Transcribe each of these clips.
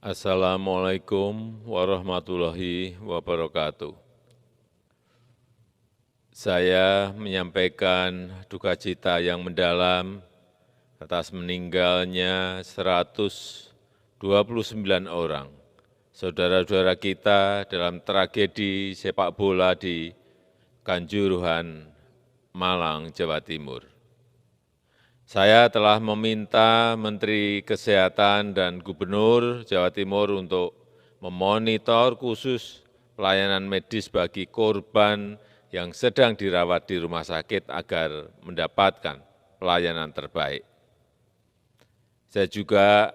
Assalamualaikum warahmatullahi wabarakatuh. Saya menyampaikan duka cita yang mendalam atas meninggalnya 129 orang saudara-saudara kita dalam tragedi sepak bola di Kanjuruhan, Malang, Jawa Timur. Saya telah meminta Menteri Kesehatan dan Gubernur Jawa Timur untuk memonitor khusus pelayanan medis bagi korban yang sedang dirawat di rumah sakit agar mendapatkan pelayanan terbaik. Saya juga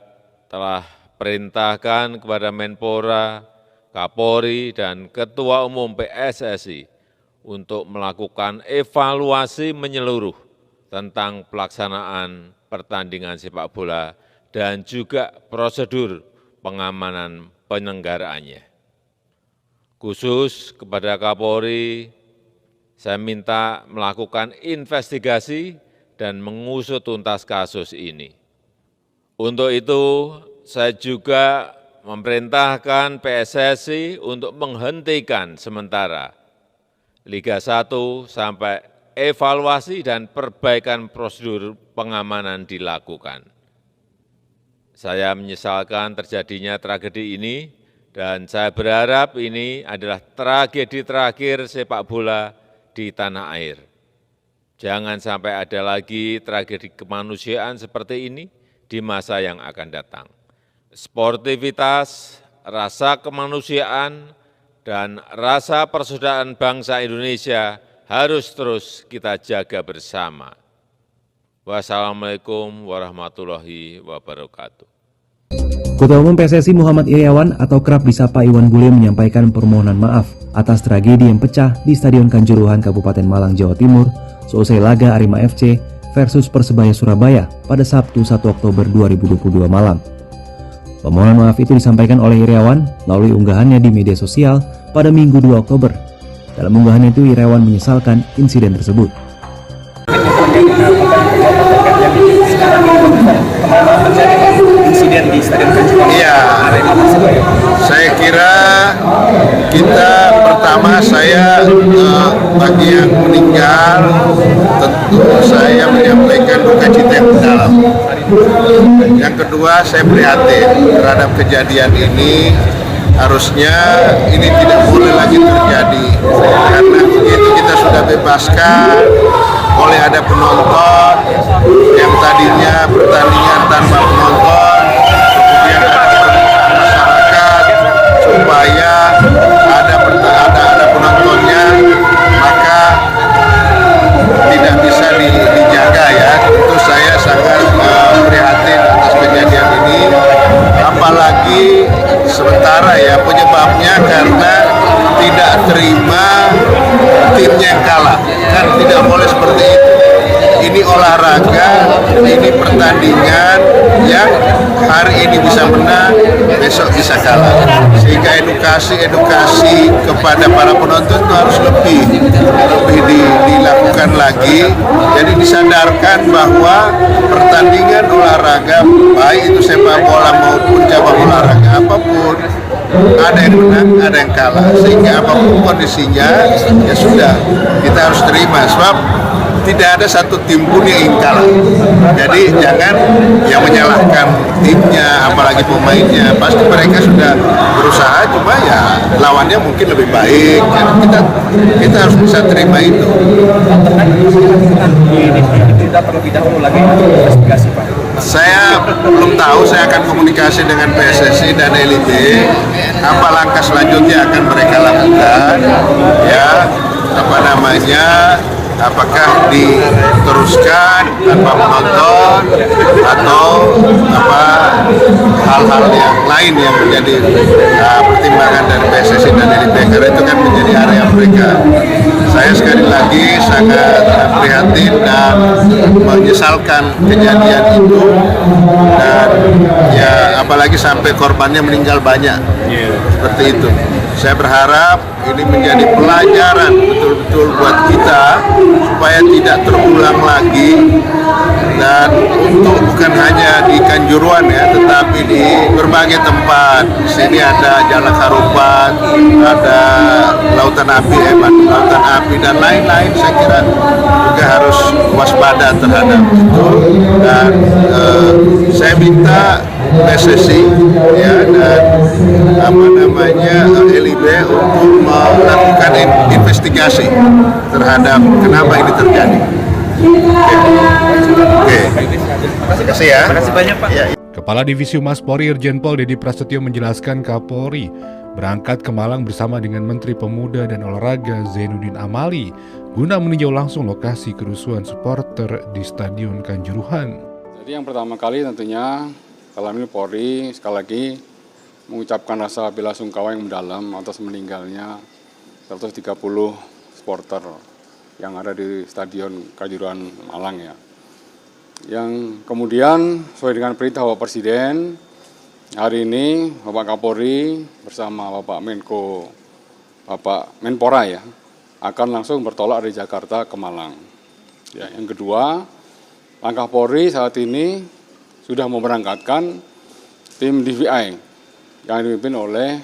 telah perintahkan kepada Menpora, Kapolri, dan Ketua Umum PSSI untuk melakukan evaluasi menyeluruh tentang pelaksanaan pertandingan sepak bola dan juga prosedur pengamanan penyelenggaraannya. Khusus kepada Kapolri, saya minta melakukan investigasi dan mengusut tuntas kasus ini. Untuk itu, saya juga memerintahkan PSSI untuk menghentikan sementara Liga 1 sampai evaluasi dan perbaikan prosedur pengamanan dilakukan. Saya menyesalkan terjadinya tragedi ini dan saya berharap ini adalah tragedi terakhir sepak bola di tanah air. Jangan sampai ada lagi tragedi kemanusiaan seperti ini di masa yang akan datang. Sportivitas, rasa kemanusiaan, dan rasa persaudaraan bangsa Indonesia harus terus kita jaga bersama. Wassalamualaikum warahmatullahi wabarakatuh. Ketua Umum PSSI Muhammad Iryawan atau kerap disapa Iwan Bule menyampaikan permohonan maaf atas tragedi yang pecah di Stadion Kanjuruhan Kabupaten Malang, Jawa Timur seusai laga Arema FC versus Persebaya Surabaya pada Sabtu 1 Oktober 2022 malam. Permohonan maaf itu disampaikan oleh Iryawan melalui unggahannya di media sosial pada Minggu 2 Oktober. Dalam unggahan itu, Iryawan menyesalkan insiden tersebut. Iya, saya kira kita pertama bagi yang meninggal tentu saya menyampaikan duka cita yang mendalam. Yang kedua, saya prihatin terhadap kejadian ini. Harusnya ini tidak boleh lagi terjadi karena begitu kita sudah bebaskan oleh ada penonton yang tadinya pertandingan tanpa penonton, kemudian ada masyarakat supaya ada penontonnya, maka tidak bisa dijaga ya. Tentu saya sangat prihatin atas kejadian ini, apalagi sementara ya penyebabnya karena tidak terima timnya yang kalah, kan tidak boleh seperti itu. Ini olahraga, ini pertandingan yang hari ini bisa menang, besok bisa kalah. Sehingga edukasi kepada para penonton itu harus lebih dilakukan lagi. Jadi disadarkan bahwa pertandingan olahraga, baik itu sepak bola maupun cabang olahraga apapun, ada yang menang, ada yang kalah. Sehingga apapun kondisinya, ya sudah, kita harus terima. Sebab tidak ada satu tim pun yang ingin kalah. Jadi jangan yang menyalahkan timnya, apalagi pemainnya. Pasti mereka sudah berusaha, cuma ya lawannya mungkin lebih baik. Jadi kita harus bisa terima itu. Tidak perlu didahului lagi investigasi, Pak. Saya belum tahu, saya akan komunikasi dengan PSSI dan LIB apa langkah selanjutnya akan mereka lakukan, ya apakah diteruskan tanpa penonton atau hal-hal yang lain yang menjadi pertimbangan dari PSSI dan LIB, karena itu kan menjadi area mereka. Saya sekali lagi sangat prihatin dan menyesalkan kejadian itu, dan ya apalagi sampai korbannya meninggal banyak, seperti itu. Saya berharap ini menjadi pelajaran betul-betul buat kita supaya tidak terulang lagi, dan untuk bukan hanya di Kanjuruhan ya, tetapi di berbagai tempat. Di sini ada Jalak Harupat, ada Lautan Api dan lain-lain. Saya kira juga harus waspada terhadap itu, dan saya minta PSSI ya dan LIB untuk melakukan investigasi terhadap kenapa ini terjadi. Oke. Terima kasih ya. Terima kasih banyak Pak. Ya. Kepala Divisi Humas Polri Irjen Pol Dedi Prasetyo menjelaskan Kapolri berangkat ke Malang bersama dengan Menteri Pemuda dan Olahraga Zainuddin Amali guna meninjau langsung lokasi kerusuhan supporter di Stadion Kanjuruhan. Jadi yang pertama kali tentunya kami Polri sekali lagi mengucapkan rasa bela sungkawa yang mendalam atas meninggalnya 130 supporter yang ada di Stadion Kanjuruhan Malang ya. Yang kemudian sesuai dengan perintah Bapak Presiden, hari ini Bapak Kapolri bersama Bapak Menko, Bapak Menpora ya, akan langsung bertolak dari Jakarta ke Malang. Ya, yang kedua, langkah Polri saat ini sudah memberangkatkan tim DVI yang dipimpin oleh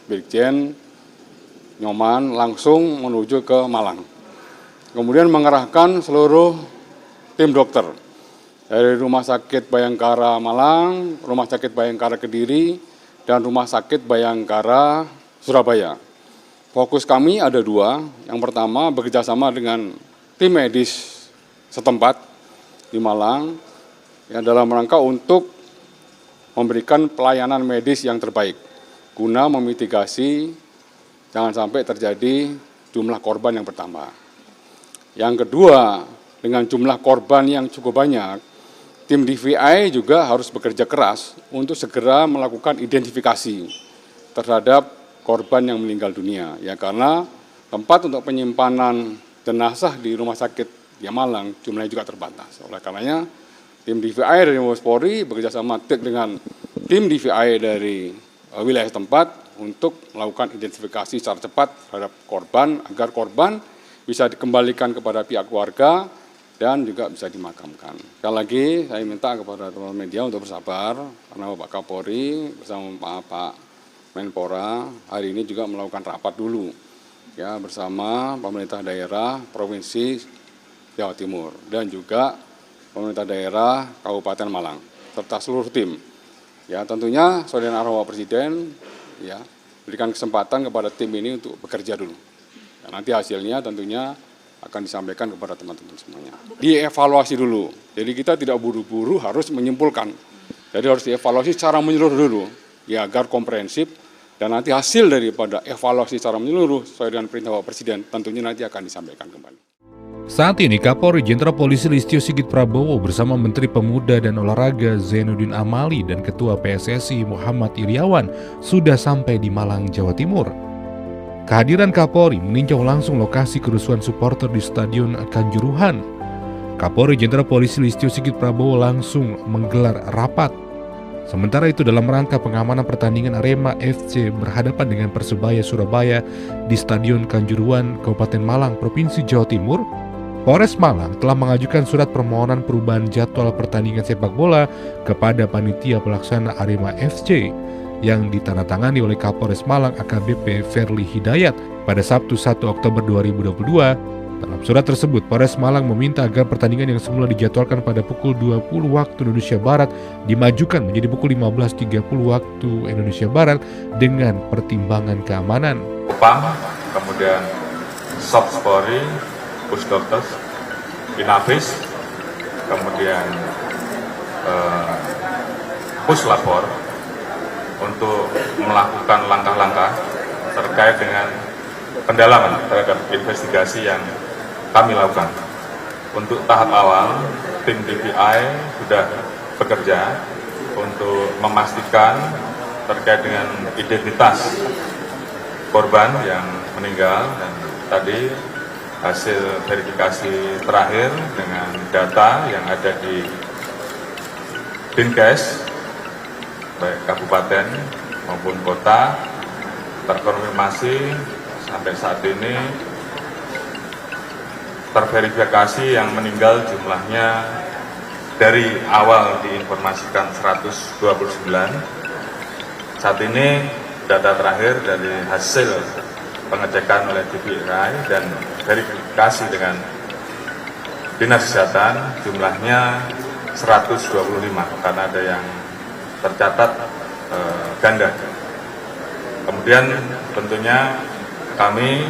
Brigjen Nyoman langsung menuju ke Malang. Kemudian mengerahkan seluruh tim dokter dari Rumah Sakit Bayangkara Malang, Rumah Sakit Bayangkara Kediri, dan Rumah Sakit Bayangkara Surabaya. Fokus kami ada dua. Yang pertama bekerjasama dengan tim medis setempat di Malang yang dalam rangka untuk memberikan pelayanan medis yang terbaik guna memitigasi jangan sampai terjadi jumlah korban yang bertambah. Yang kedua, dengan jumlah korban yang cukup banyak, tim DVI juga harus bekerja keras untuk segera melakukan identifikasi terhadap korban yang meninggal dunia. Ya, karena tempat untuk penyimpanan jenazah di rumah sakit di Malang jumlahnya juga terbatas. Oleh karenanya, tim DVI dari Mabes Polri bekerjasama dengan tim DVI dari wilayah tempat untuk melakukan identifikasi secara cepat terhadap korban agar korban bisa dikembalikan kepada pihak keluarga dan juga bisa dimakamkan. Sekali lagi saya minta kepada teman-teman media untuk bersabar karena Bapak Kapolri bersama Pak Menpora hari ini juga melakukan rapat dulu ya bersama pemerintah daerah Provinsi Jawa Timur dan juga pemerintah daerah Kabupaten Malang serta seluruh tim. Ya tentunya sesuai dengan arahan Bapak Presiden ya berikan kesempatan kepada tim ini untuk bekerja dulu. Ya, nanti hasilnya tentunya akan disampaikan kepada teman-teman semuanya. Dievaluasi dulu. Jadi kita tidak buru-buru harus menyimpulkan. Jadi harus dievaluasi secara menyeluruh dulu ya agar komprehensif dan nanti hasil daripada evaluasi secara menyeluruh sesuai dengan perintah Bapak Presiden tentunya nanti akan disampaikan kembali. Saat ini Kapolri Jenderal Polisi Listio Sigit Prabowo bersama Menteri Pemuda dan Olahraga Zainuddin Amali dan Ketua PSSI Muhammad Iryawan sudah sampai di Malang, Jawa Timur. Kehadiran Kapolri meninjau langsung lokasi kerusuhan supporter di Stadion Kanjuruhan. Kapolri Jenderal Polisi Listio Sigit Prabowo langsung menggelar rapat. Sementara itu dalam rangka pengamanan pertandingan Arema FC berhadapan dengan Persebaya Surabaya di Stadion Kanjuruhan, Kabupaten Malang, Provinsi Jawa Timur, Polres Malang telah mengajukan surat permohonan perubahan jadwal pertandingan sepak bola kepada panitia pelaksana Arema FC yang ditandatangani oleh Kapolres Malang AKBP Ferli Hidayat pada Sabtu 1 Oktober 2022. Dalam surat tersebut, Polres Malang meminta agar pertandingan yang semula dijadwalkan pada pukul 20 waktu Indonesia Barat dimajukan menjadi pukul 15.30 waktu Indonesia Barat dengan pertimbangan keamanan. PAM, kemudian Sops Polri, Pusdokters, Inavis, kemudian Puslapor untuk melakukan langkah-langkah terkait dengan pendalaman terhadap investigasi yang kami lakukan. Untuk tahap awal, tim DVI sudah bekerja untuk memastikan terkait dengan identitas korban yang meninggal dan tadi hasil verifikasi terakhir dengan data yang ada di Dinkes baik kabupaten maupun kota terkonfirmasi sampai saat ini terverifikasi yang meninggal jumlahnya dari awal diinformasikan 129. Saat ini data terakhir dari hasil pengecekan oleh DPRI dan verifikasi dengan Dinas Kesehatan jumlahnya 125 karena ada yang tercatat ganda. Kemudian tentunya kami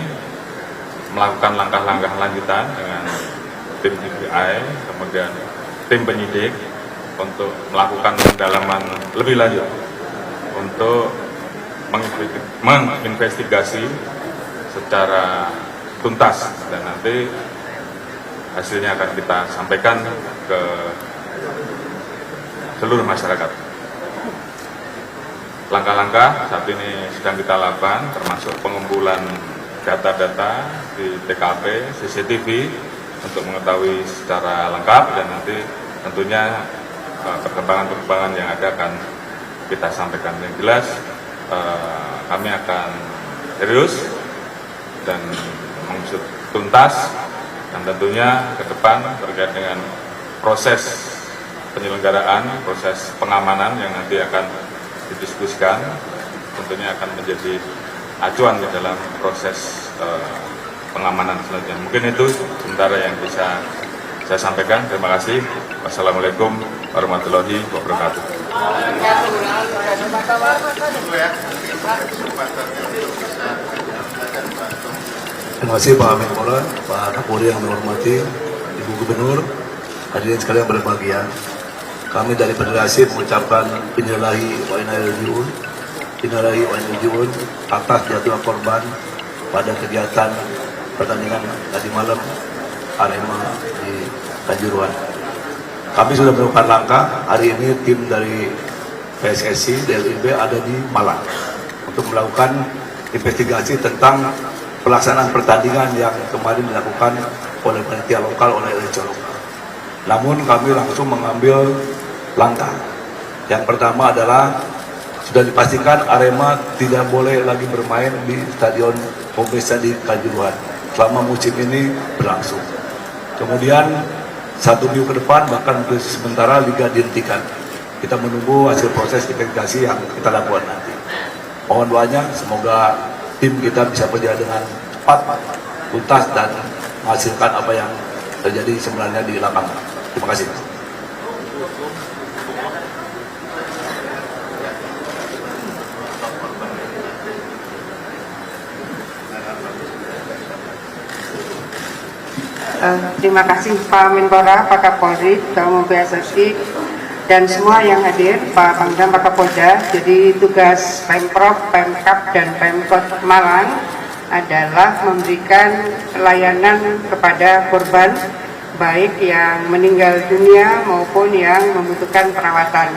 melakukan langkah-langkah lanjutan dengan tim DPI, kemudian tim penyidik untuk melakukan pendalaman lebih lanjut untuk menginvestigasi secara tuntas dan nanti hasilnya akan kita sampaikan ke seluruh masyarakat. Langkah-langkah saat ini sedang kita lakukan termasuk pengumpulan data-data di TKP, CCTV untuk mengetahui secara lengkap dan nanti tentunya perkembangan-perkembangan yang ada akan kita sampaikan. Yang jelas kami akan serius dan mengusut tuntas dan tentunya ke depan terkait dengan proses penyelenggaraan, proses pengamanan yang nanti akan didiskusikan tentunya akan menjadi acuan di dalam proses pengamanan selanjutnya. Mungkin itu sementara yang bisa saya sampaikan. Terima kasih. Wassalamualaikum warahmatullahi wabarakatuh. Terima kasih Pak Menpora, Pak Kapolri yang menghormati, Ibu Gubernur, hadirin sekalian berbahagia. Kami dari Federasi mengucapkan innalillahi wa inna ilaihi raji'un atas jatuhnya korban pada kegiatan pertandingan tadi malam Arema di Kanjuruhan. Kami sudah melakukan langkah. Hari ini tim dari PSSI, DLIB ada di Malang untuk melakukan investigasi tentang pelaksanaan pertandingan yang kemarin dilakukan oleh panitia lokal, oleh LC lokal. Namun kami langsung mengambil langkah. Yang pertama adalah sudah dipastikan Arema tidak boleh lagi bermain di Stadion Pembesa di Kanjuruhan selama musim ini berlangsung. Kemudian 1 minggu ke depan bahkan untuk sementara liga dihentikan. Kita menunggu hasil proses investigasi yang kita lakukan nanti. Mohon doanya semoga tim kita bisa berjalan dengan cepat, tuntas dan menghasilkan apa yang terjadi sebenarnya di lapangan. Terima kasih. Terima kasih Pak Menpora, Pak Kapolri, Ketua Umum PSSI, dan semua yang hadir, Pak Pangdam, Pak Kapolda. Jadi tugas Pemprov, Pemkab, dan Pemkot Malang adalah memberikan layanan kepada korban, baik yang meninggal dunia maupun yang membutuhkan perawatan.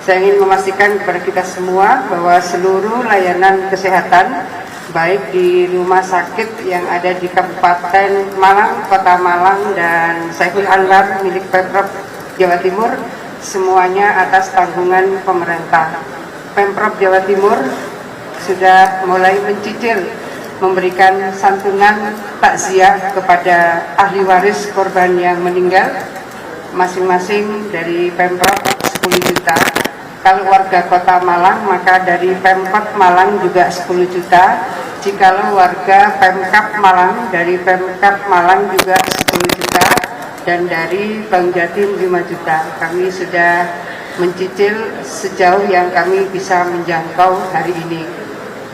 Saya ingin memastikan kepada kita semua bahwa seluruh layanan kesehatan baik di rumah sakit yang ada di Kabupaten Malang, Kota Malang, dan Saiful Anwar milik Pemprov Jawa Timur, semuanya atas tanggungan pemerintah. Pemprov Jawa Timur sudah mulai mencicil memberikan santunan takziah kepada ahli waris korban yang meninggal, masing-masing dari Pemprov 10 juta. Kalau warga Kota Malang, maka dari Pemkot Malang juga 10 juta. Jikalau warga Pemkab Malang, dari Pemkab Malang juga 10 juta. Dan dari Bank Jatim 5 juta. Kami sudah mencicil sejauh yang kami bisa menjangkau hari ini.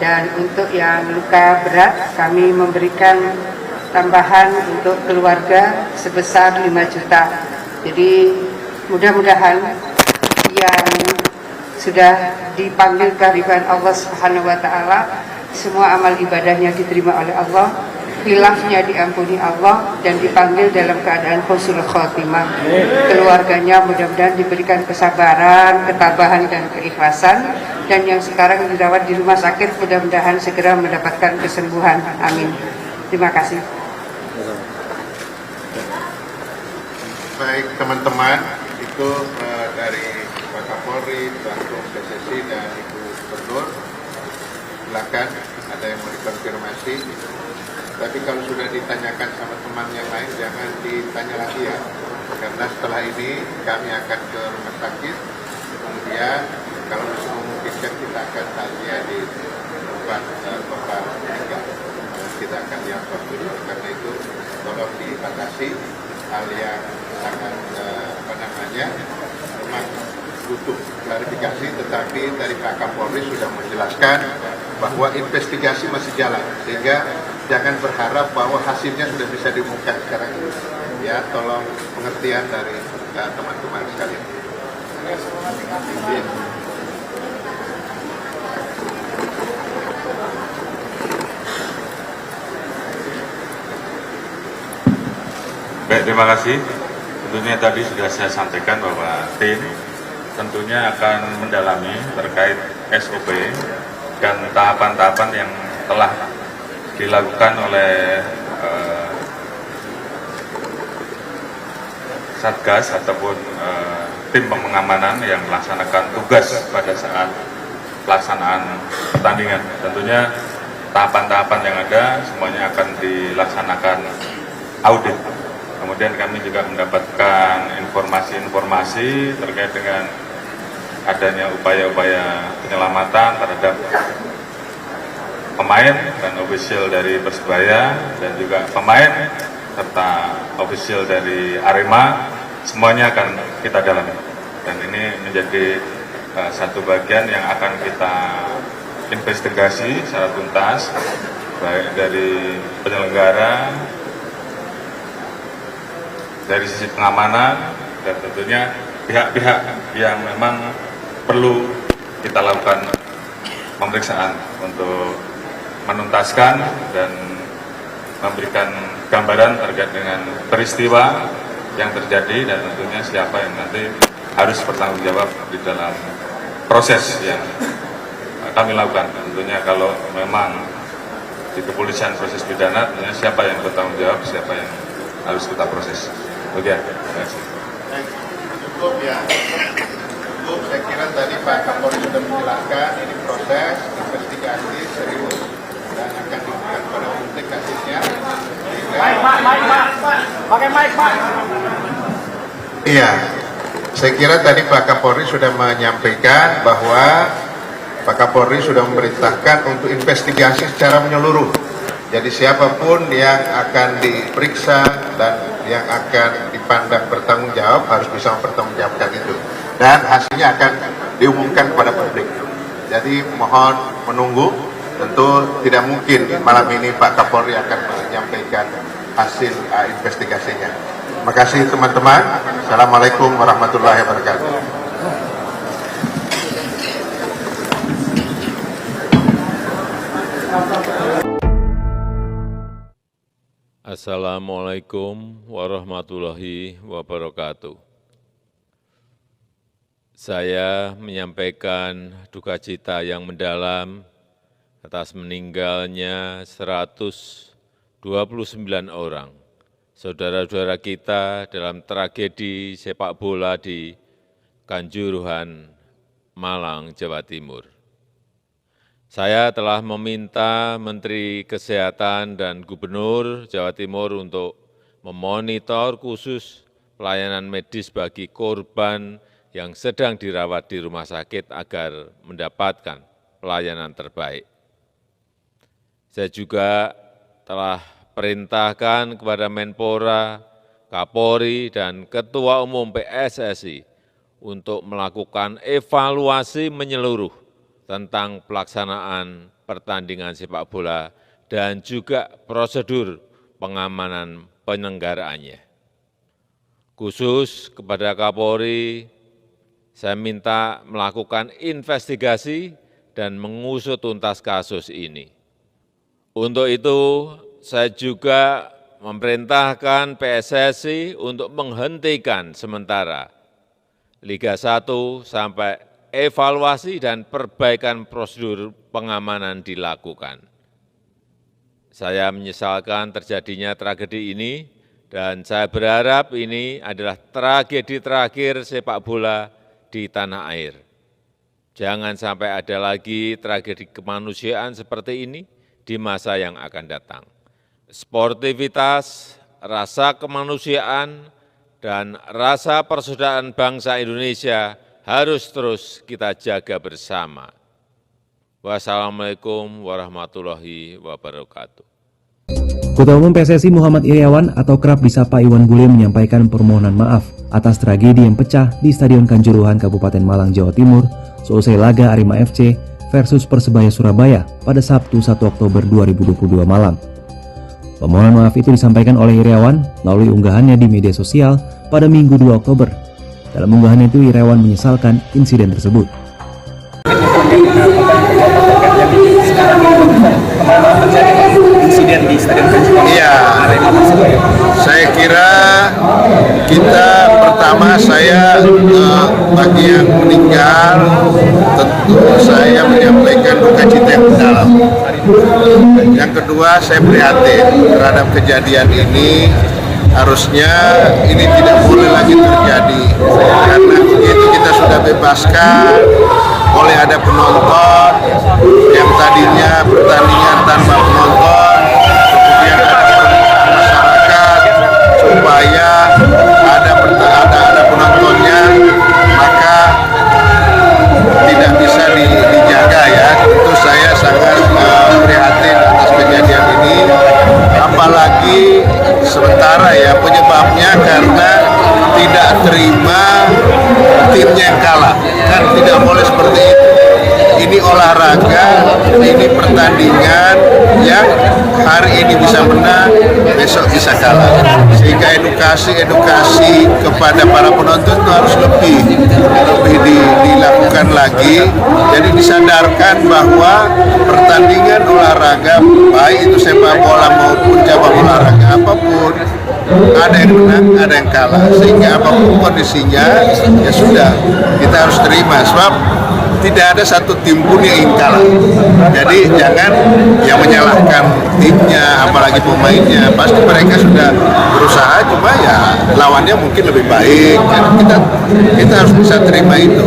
Dan untuk yang luka berat, kami memberikan tambahan untuk keluarga sebesar 5 juta. Jadi mudah-mudahan yang sudah dipanggil kehadiran Allah Subhanahu wa Ta'ala, semua amal ibadahnya diterima oleh Allah, khilafnya diampuni Allah, dan dipanggil dalam keadaan husnul khotimah. Keluarganya mudah-mudahan diberikan kesabaran, ketabahan, dan keikhlasan, dan yang sekarang dirawat di rumah sakit mudah-mudahan segera mendapatkan kesembuhan. Amin. Terima kasih. Baik teman-teman, itu dari Pak Kapolri, Pak PSSI, dan Ibu Gubernur. Silakan. ada yang mau dikonfirmasi. Tapi kalau sudah ditanyakan sama teman yang lain, jangan ditanya lagi ya. Karena setelah ini kami akan ke rumah sakit, kemudian kalau masih memungkinkan kita akan tanya di tempat Bapak meninggal. Kita akan diantar dulu, karena itu tolong dibatasi hal yang sangat memang butuh klarifikasi, tetapi dari Pak Kapolri sudah menjelaskan bahwa investigasi masih jalan, sehingga jangan berharap bahwa hasilnya sudah bisa diumumkan sekarang ini. Ya, tolong pengertian dari teman-teman sekalian. Baik, terima kasih. Tentunya tadi sudah saya sampaikan bahwa tim tentunya akan mendalami terkait SOP dan tahapan-tahapan yang telah dilakukan oleh Satgas ataupun tim pengamanan yang melaksanakan tugas pada saat pelaksanaan pertandingan. Tentunya tahapan-tahapan yang ada semuanya akan dilaksanakan audit. Kemudian kami juga mendapatkan informasi-informasi terkait dengan adanya upaya-upaya penyelamatan terhadap pemain dan ofisial dari Persebaya dan juga pemain serta ofisial dari Arema, semuanya akan kita dalami. Dan ini menjadi satu bagian yang akan kita investigasi secara tuntas, baik dari penyelenggara, dari sisi pengamanan, dan tentunya pihak-pihak yang memang perlu kita lakukan pemeriksaan untuk menuntaskan dan memberikan gambaran terkait dengan peristiwa yang terjadi dan tentunya siapa yang nanti harus bertanggung jawab di dalam proses yang kami lakukan. Tentunya kalau memang di kepolisian proses pidana, tentunya siapa yang bertanggung jawab, siapa yang harus kita proses. Oke, terima kasih. Cukup ya. Cukup, saya kira tadi Pak Kapolri sudah menjelaskan ini proses investigasi serius dan akan diberikan pada publik hasilnya. Pakai mic, Pak. Iya, saya kira tadi Pak Kapolri sudah menyampaikan bahwa Pak Kapolri sudah memerintahkan untuk investigasi secara menyeluruh. Jadi siapapun yang akan diperiksa dan yang akan dipandang bertanggung jawab harus bisa mempertanggungjawabkan itu. Dan hasilnya akan diumumkan kepada publik. Jadi mohon menunggu, tentu tidak mungkin malam ini Pak Kapolri akan menyampaikan hasil investigasinya. Terima kasih teman-teman. Assalamualaikum warahmatullahi wabarakatuh. Assalamualaikum warahmatullahi wabarakatuh. Saya menyampaikan duka cita yang mendalam atas meninggalnya 129 orang saudara-saudara kita dalam tragedi sepak bola di Kanjuruhan, Malang, Jawa Timur. Saya telah meminta Menteri Kesehatan dan Gubernur Jawa Timur untuk memonitor khusus pelayanan medis bagi korban yang sedang dirawat di rumah sakit agar mendapatkan pelayanan terbaik. Saya juga telah perintahkan kepada Menpora, Kapolri, dan Ketua Umum PSSI untuk melakukan evaluasi menyeluruh tentang pelaksanaan pertandingan sepak bola dan juga prosedur pengamanan penyelenggaraannya. Khusus kepada Kapolri, saya minta melakukan investigasi dan mengusut tuntas kasus ini. Untuk itu, saya juga memerintahkan PSSI untuk menghentikan sementara Liga 1 sampai evaluasi dan perbaikan prosedur pengamanan dilakukan. Saya menyesalkan terjadinya tragedi ini dan saya berharap ini adalah tragedi terakhir sepak bola di tanah air. Jangan sampai ada lagi tragedi kemanusiaan seperti ini di masa yang akan datang. Sportivitas, rasa kemanusiaan, dan rasa persaudaraan bangsa Indonesia harus terus kita jaga bersama. Wassalamualaikum warahmatullahi wabarakatuh. Ketua Umum PSSI Muhammad Iryawan atau kerap disapa Iwan Bule menyampaikan permohonan maaf atas tragedi yang pecah di Stadion Kanjuruhan Kabupaten Malang, Jawa Timur seusai laga Arema FC versus Persebaya Surabaya pada Sabtu 1 Oktober 2022 malam. Permohonan maaf itu disampaikan oleh Iryawan melalui unggahannya di media sosial pada Minggu 2 Oktober. Dalam unggahan itu, Iryawan menyesalkan insiden tersebut. Insiden di Stadion Kanjuruhan. Iya, saya kira kita pertama bagi yang meninggal tentu saya menyampaikan duka cita yang mendalam. Yang kedua, saya prihatin terhadap kejadian ini. Harusnya ini tidak boleh lagi terjadi karena begitu kita sudah bebaskan oleh ada penonton yang tadinya pertandingan tanpa penonton, kemudian ada masyarakat supaya ada penontonnya, maka tidak bisa dijaga ya. Tentu saya sangat prihatin atas kejadian ini, apalagi sementara ya penyebabnya karena tidak terima timnya yang kalah. Kan tidak boleh seperti itu. Ini olahraga, ini pertandingan yang hari ini bisa menang, besok bisa kalah. Sehingga edukasi kepada para penonton itu harus lebih dilakukan lagi. Jadi disadarkan bahwa pertandingan olahraga, baik itu sepak bola maupun cabang olahraga apapun, ada yang menang, ada yang kalah. Sehingga apapun kondisinya, ya sudah, kita harus terima. Sebab tidak ada satu tim pun yang ingin kalah. Jadi jangan yang menyalahkan timnya, apalagi pemainnya. Pasti mereka sudah berusaha, cuma ya lawannya mungkin lebih baik. Jadi kita harus bisa terima itu.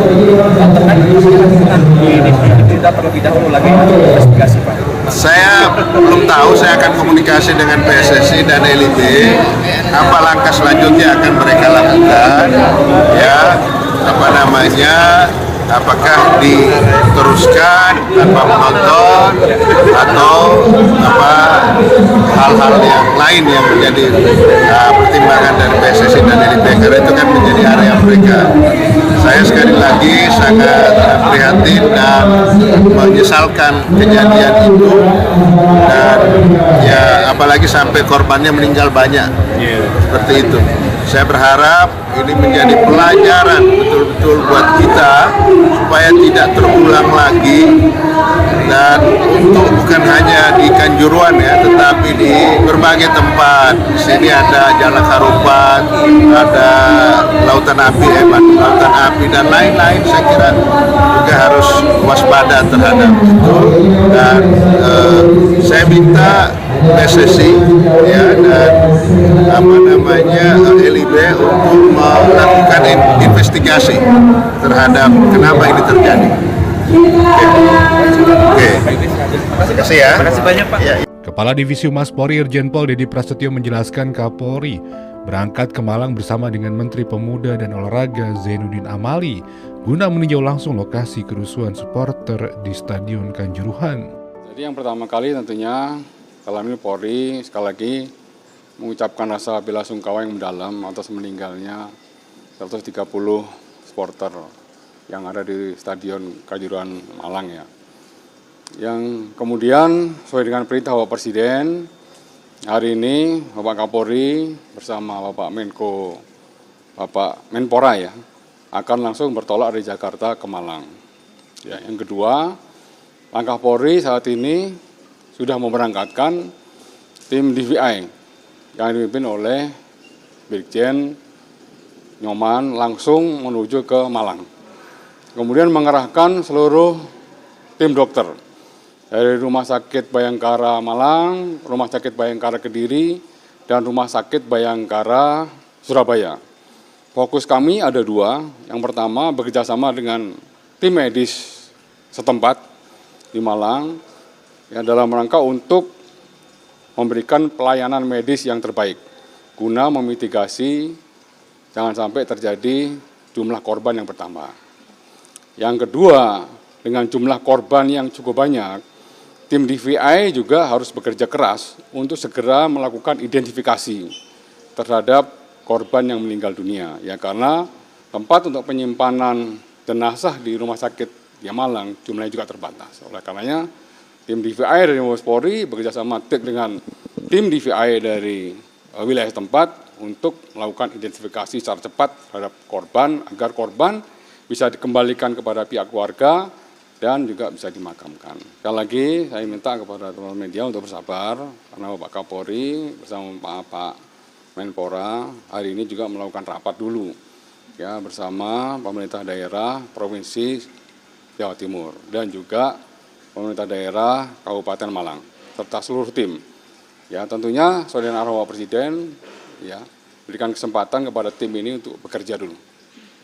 Tidak terlebih dahulu lagi investigasi, Pak. Saya belum tahu, saya akan komunikasi dengan PSSI dan LIB apa langkah selanjutnya akan mereka lakukan, ya, apakah diteruskan tanpa penonton atau hal-hal yang lain yang menjadi pertimbangan dari PSSI dan LIB, karena itu kan menjadi area mereka. Saya sekali lagi sangat prihatin dan menyesalkan kejadian itu, dan ya apalagi sampai korbannya meninggal banyak seperti itu. Saya berharap ini menjadi pelajaran betul-betul buat kita supaya tidak terulang lagi, dan untuk bukan hanya di Kanjuruhan ya, tetapi di berbagai tempat. Di sini ada Jalak Harupat, ada Lautan Api dan lain-lain. Saya kira juga harus waspada terhadap itu, dan saya minta PSSI ya dan LIB untuk melakukan investigasi terhadap kenapa ini terjadi. Oke. Terima kasih ya. Terima kasih banyak, Pak. Ya. Kepala Divisi Humas Polri Irjen Pol Dedi Prasetyo menjelaskan Kapolri berangkat ke Malang bersama dengan Menteri Pemuda dan Olahraga Zainuddin Amali guna meninjau langsung lokasi kerusuhan supporter di Stadion Kanjuruhan. Jadi yang pertama kali tentunya kami Polri sekali lagi mengucapkan rasa bela sungkawa yang mendalam atas meninggalnya 130 supporter yang ada di Stadion Kanjuruhan Malang ya. Yang kemudian sesuai dengan perintah Bapak Presiden, hari ini Bapak Kapolri bersama Bapak Menko, Bapak Menpora ya, akan langsung bertolak dari Jakarta ke Malang. Ya, yang kedua, langkah Polri saat ini sudah memberangkatkan tim DVI yang dipimpin oleh Brigjen Nyoman langsung menuju ke Malang. Kemudian mengerahkan seluruh tim dokter dari Rumah Sakit Bayangkara Malang, Rumah Sakit Bayangkara Kediri, dan Rumah Sakit Bayangkara Surabaya. Fokus kami ada dua. Yang pertama bekerjasama dengan tim medis setempat di Malang ya dalam rangka untuk memberikan pelayanan medis yang terbaik guna memitigasi jangan sampai terjadi jumlah korban yang bertambah. Yang kedua, dengan jumlah korban yang cukup banyak, tim DVI juga harus bekerja keras untuk segera melakukan identifikasi terhadap korban yang meninggal dunia. Ya, karena tempat untuk penyimpanan jenazah di Rumah Sakit Malang jumlahnya juga terbatas. Oleh karenanya, tim DVI dari Mabes Polri bekerjasama dengan tim DVI dari wilayah tempat untuk melakukan identifikasi secara cepat terhadap korban agar korban bisa dikembalikan kepada pihak keluarga dan juga bisa dimakamkan. Sekali lagi saya minta kepada teman-teman media untuk bersabar karena Bapak Kapolri bersama Pak Menpora hari ini juga melakukan rapat dulu ya bersama pemerintah daerah Provinsi Jawa Timur dan juga pemerintah daerah Kabupaten Malang serta seluruh tim. Ya, tentunya sesuai dengan arahan Bapak Presiden ya berikan kesempatan kepada tim ini untuk bekerja dulu.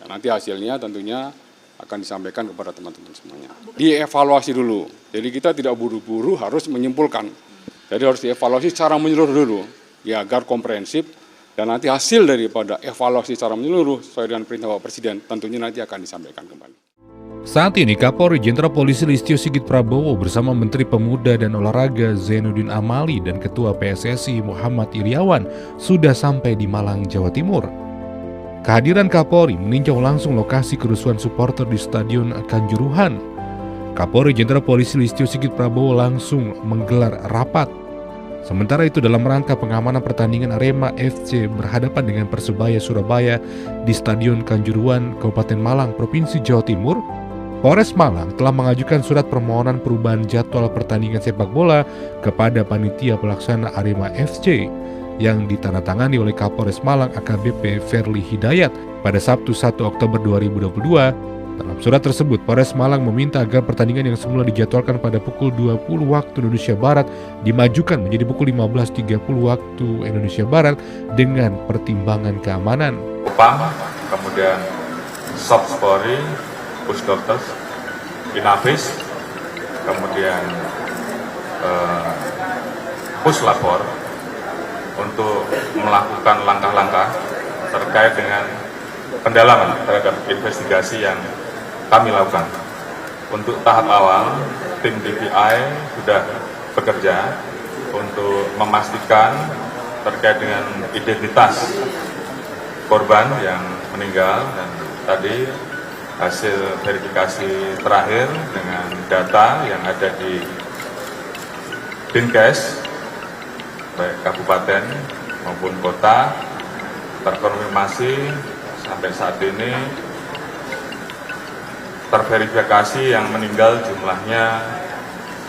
Ya, nanti hasilnya tentunya akan disampaikan kepada teman-teman semuanya. Dievaluasi dulu. Jadi kita tidak buru-buru harus menyimpulkan. Jadi harus dievaluasi secara menyeluruh dulu ya agar komprehensif dan nanti hasil daripada evaluasi secara menyeluruh sesuai dengan perintah Bapak Presiden tentunya nanti akan disampaikan kembali. Saat ini Kapolri Jenderal Polisi Listio Sigit Prabowo bersama Menteri Pemuda dan Olahraga Zainuddin Amali dan Ketua PSSI Muhammad Iryawan sudah sampai di Malang, Jawa Timur. Kehadiran Kapolri meninjau langsung lokasi kerusuhan supporter di Stadion Kanjuruhan. Kapolri Jenderal Polisi Listio Sigit Prabowo langsung menggelar rapat. Sementara itu dalam rangka pengamanan pertandingan Arema FC berhadapan dengan Persebaya Surabaya di Stadion Kanjuruhan, Kabupaten Malang, Provinsi Jawa Timur, Polres Malang telah mengajukan surat permohonan perubahan jadwal pertandingan sepak bola kepada panitia pelaksana Arema FC yang ditandatangani oleh Kapolres Malang AKBP Ferli Hidayat pada Sabtu 1 Oktober 2022. Dalam surat tersebut, Polres Malang meminta agar pertandingan yang semula dijadwalkan pada pukul 20 waktu Indonesia Barat dimajukan menjadi pukul 15.30 waktu Indonesia Barat dengan pertimbangan keamanan. UPAM, kemudian Sops Polri, Pusdokter, Inavis, kemudian Puslapor untuk melakukan langkah-langkah terkait dengan pendalaman terhadap investigasi yang kami lakukan. Untuk tahap awal, tim DVI sudah bekerja untuk memastikan terkait dengan identitas korban yang meninggal dan tadi hasil verifikasi terakhir dengan data yang ada di Dinkes baik kabupaten maupun kota terkonfirmasi sampai saat ini terverifikasi yang meninggal jumlahnya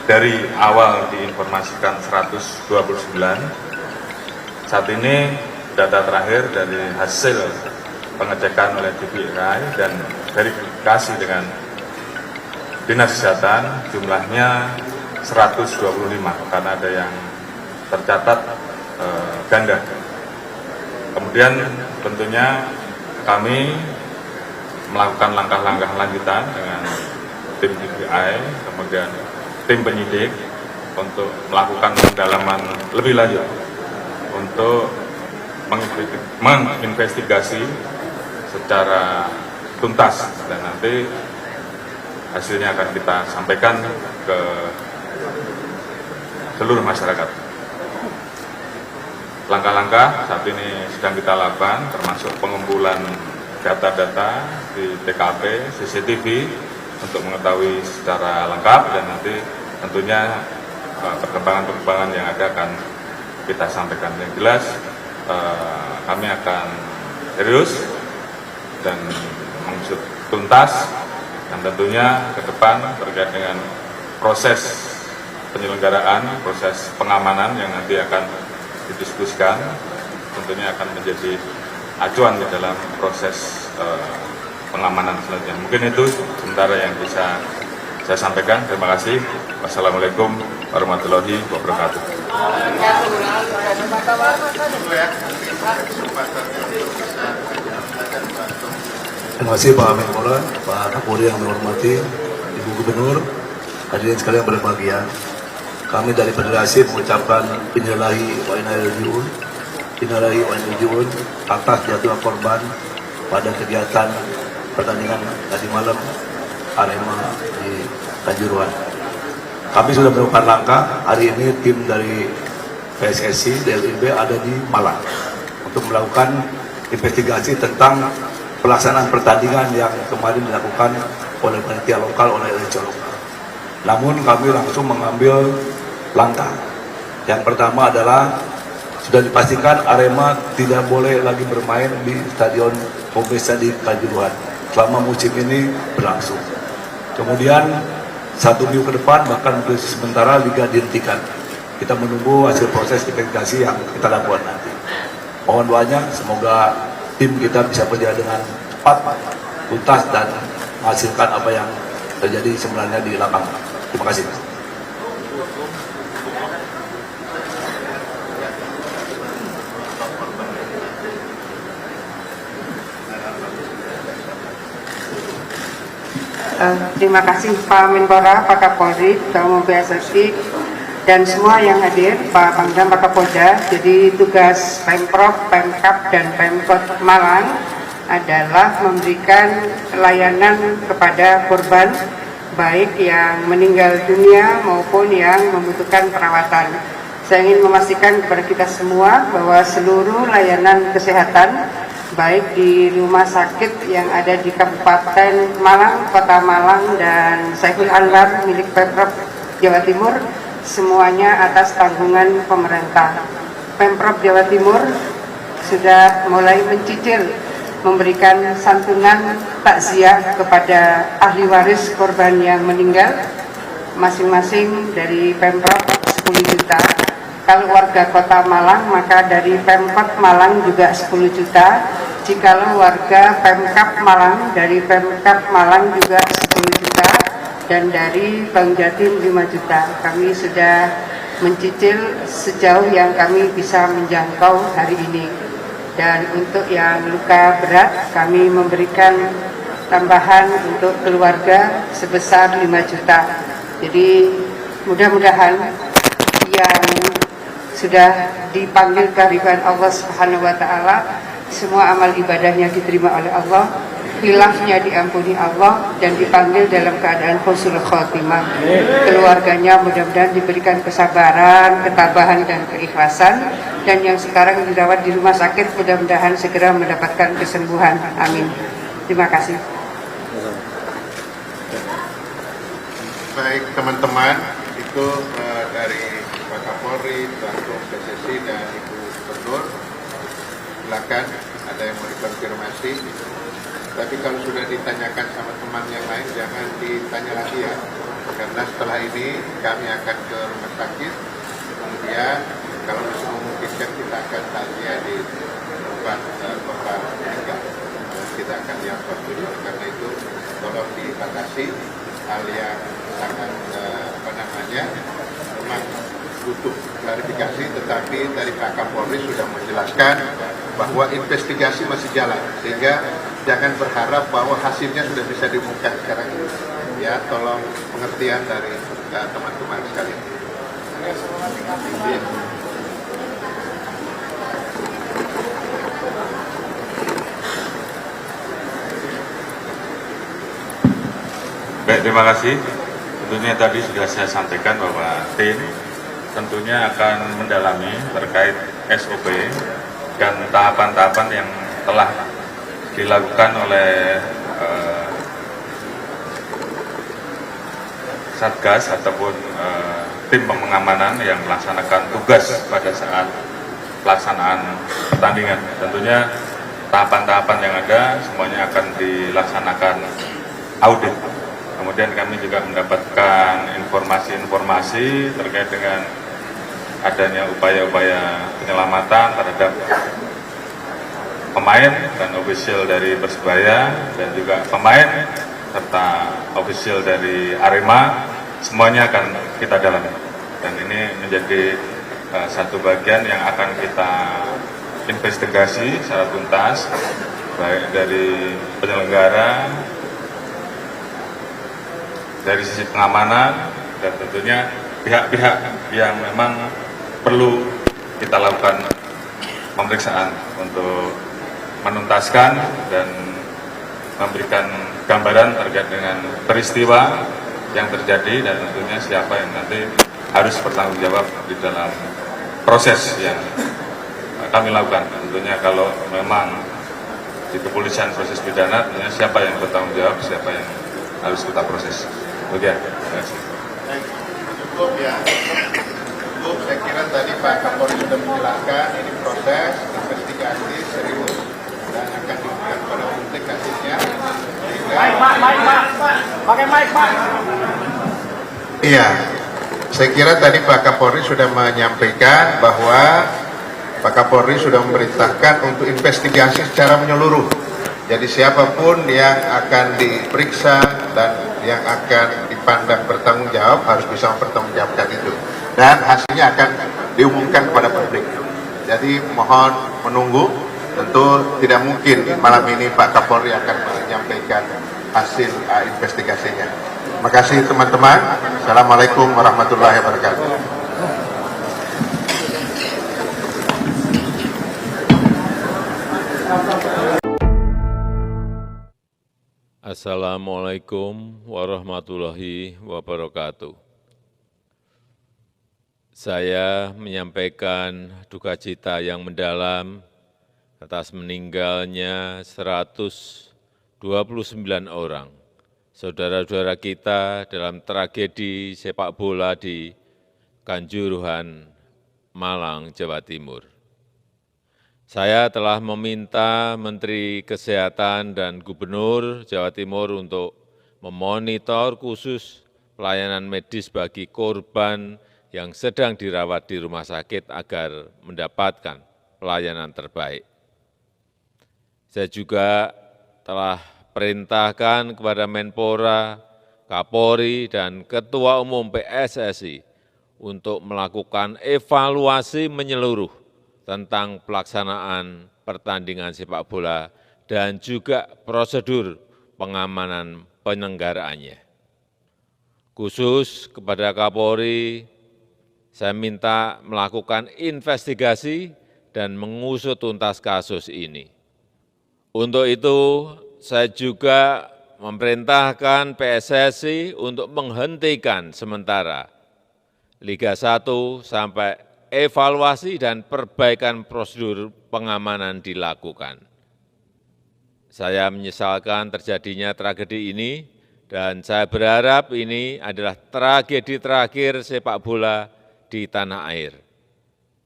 dari awal diinformasikan 129. Saat ini data terakhir dari hasil pengecekan oleh DVI dan verifikasi dengan Dinas Kesehatan jumlahnya 125 karena ada yang tercatat ganda. Kemudian tentunya kami melakukan langkah-langkah lanjutan dengan tim DVI, kemudian tim penyidik untuk melakukan pendalaman lebih lanjut untuk menginvestigasi secara tuntas dan nanti hasilnya akan kita sampaikan ke seluruh masyarakat. Langkah-langkah saat ini sedang kita lakukan termasuk pengumpulan data-data di TKP, CCTV untuk mengetahui secara lengkap dan nanti tentunya perkembangan-perkembangan yang ada akan kita sampaikan. Yang jelas kami akan serius dan mengusut tuntas dan tentunya ke depan terkait dengan proses penyelenggaraan, proses pengamanan yang nanti akan didiskusikan tentunya akan menjadi acuan di dalam proses pengamanan selanjutnya. Mungkin itu sementara yang bisa saya sampaikan. Terima kasih. Wassalamualaikum warahmatullahi wabarakatuh. Terima kasih Pak Menpora, Pak Kapolri yang saya hormati, Ibu Gubernur, hadirin sekalian berbahagia. kami dari federasi mengucapkan innalillahi wa inna ilaihi raji'un, innalillahi wa inna ilaihi raji'un atas jatuhnya korban pada kegiatan pertandingan tadi malam Arema di Kanjuruhan. Kami sudah melakukan langkah. Hari ini tim dari PSSI DLIB ada di Malang untuk melakukan investigasi tentang pelaksanaan pertandingan yang kemarin dilakukan oleh panitia lokal, oleh LC lokal. Namun kami langsung mengambil langkah. Yang pertama adalah sudah dipastikan Arema tidak boleh lagi bermain di Stadion Pembesa di Kanjuruhan selama musim ini berlangsung. Kemudian 1 minggu ke depan bahkan untuk sementara liga dihentikan. Kita menunggu hasil proses investigasi yang kita lakukan nanti. Mohon doanya semoga tim kita bisa berjalan dengan cepat, tuntas dan menghasilkan apa yang terjadi sebenarnya di lapangan. Terima kasih. Terima kasih Pak Menpora, Pak Kapolri, Ketua Umum PSSI, dan semua yang hadir, Pak Pangdam, Pak Kapolda. Jadi tugas Pemprov, Pemkab, dan Pemkot Malang adalah memberikan layanan kepada korban, baik yang meninggal dunia maupun yang membutuhkan perawatan. Saya ingin memastikan kepada kita semua bahwa seluruh layanan kesehatan, baik di rumah sakit yang ada di Kabupaten Malang, Kota Malang, dan Saiful Anwar milik Pemprov Jawa Timur, semuanya atas tanggungan pemerintah. Pemprov Jawa Timur sudah mulai mencicil memberikan santunan takziah kepada ahli waris korban yang meninggal, masing-masing dari Pemprov 10 juta. Kalau warga Kota Malang, maka dari Pemkot Malang juga 10 juta. Jikalau warga Pemkab Malang, dari Pemkab Malang juga 10 juta. Dan dari Bank Jatim 5 juta. Kami sudah mencicil sejauh yang kami bisa menjangkau hari ini. Dan untuk yang luka berat, kami memberikan tambahan untuk keluarga sebesar 5 juta. Jadi mudah-mudahan yang sudah dipanggil kehadiran Allah Subhanahu wa Ta'ala, semua amal ibadahnya diterima oleh Allah, khilafnya diampuni Allah, dan dipanggil dalam keadaan husnul khotimah. Keluarganya mudah-mudahan diberikan kesabaran, ketabahan, dan keikhlasan, dan yang sekarang dirawat di rumah sakit mudah-mudahan segera mendapatkan kesembuhan. Amin. Terima kasih. Baik teman-teman, itu dari Pak Kapolri, Pak PSSI, dan Ibu Gubernur. Silakan, ada yang mau dikonfirmasi. Tapi kalau sudah ditanyakan sama teman yang lain, jangan ditanya lagi ya. Karena setelah ini kami akan ke rumah sakit. Kemudian kalau bisa memungkinkan kita akan tanya di tempat korban meninggal. Kita akan diangkut dulu. Karena itu tolong dibatasi hal yang sangat memang butuh klarifikasi, tetapi dari Pak Kapolri sudah menjelaskan bahwa investigasi masih jalan, sehingga jangan berharap bahwa hasilnya sudah bisa diumumkan sekarang ini. Ya, tolong pengertian dari teman-teman sekalian. Baik, terima kasih. Tentunya tadi sudah saya sampaikan bahwa tim tentunya akan mendalami terkait SOP dan tahapan-tahapan yang telah dilakukan oleh Satgas ataupun tim pengamanan yang melaksanakan tugas pada saat pelaksanaan pertandingan. Tentunya tahapan-tahapan yang ada semuanya akan dilaksanakan audit. Kemudian kami juga mendapatkan informasi-informasi terkait dengan adanya upaya-upaya penyelamatan terhadap pemain dan ofisial dari Persebaya dan juga pemain serta ofisial dari Arema, semuanya akan kita dalami. Dan ini menjadi satu bagian yang akan kita investigasi secara tuntas, baik dari penyelenggara, dari sisi pengamanan, dan tentunya pihak-pihak yang memang perlu kita lakukan pemeriksaan untuk menuntaskan dan memberikan gambaran terkait dengan peristiwa yang terjadi dan tentunya siapa yang nanti harus bertanggung jawab di dalam proses yang kami lakukan. Tentunya kalau memang di kepolisian proses pidana, tentunya siapa yang bertanggung jawab, siapa yang harus kita proses. Oke, terima kasih. Cukup ya. Cukup, saya kira tadi Pak Kapolri sudah menjelaskan ini proses investigasi serius dan akan diberikan pada publik kasusnya. Pakai mic, Pak. Iya, saya kira tadi Pak Kapolri sudah menyampaikan bahwa Pak Kapolri sudah memerintahkan untuk investigasi secara menyeluruh. Jadi siapapun yang akan diperiksa dan yang akan dipandang bertanggung jawab harus bisa mempertanggungjawabkan itu. Dan hasilnya akan diumumkan kepada publik. Jadi mohon menunggu, tentu tidak mungkin malam ini Pak Kapolri akan menyampaikan hasil investigasinya. Terima kasih teman-teman. Assalamualaikum warahmatullahi wabarakatuh. Assalamualaikum warahmatullahi wabarakatuh. Saya menyampaikan duka cita yang mendalam atas meninggalnya 129 orang saudara-saudara kita dalam tragedi sepak bola di Kanjuruhan, Malang, Jawa Timur. Saya telah meminta Menteri Kesehatan dan Gubernur Jawa Timur untuk memonitor khusus pelayanan medis bagi korban yang sedang dirawat di rumah sakit agar mendapatkan pelayanan terbaik. Saya juga telah perintahkan kepada Menpora, Kapolri, dan Ketua Umum PSSI untuk melakukan evaluasi menyeluruh tentang pelaksanaan pertandingan sepak bola dan juga prosedur pengamanan penyelenggaraannya. Khusus kepada Kapolri, saya minta melakukan investigasi dan mengusut tuntas kasus ini. Untuk itu, saya juga memerintahkan PSSI untuk menghentikan sementara Liga 1 sampai evaluasi dan perbaikan prosedur pengamanan dilakukan. Saya menyesalkan terjadinya tragedi ini dan saya berharap ini adalah tragedi terakhir sepak bola di tanah air.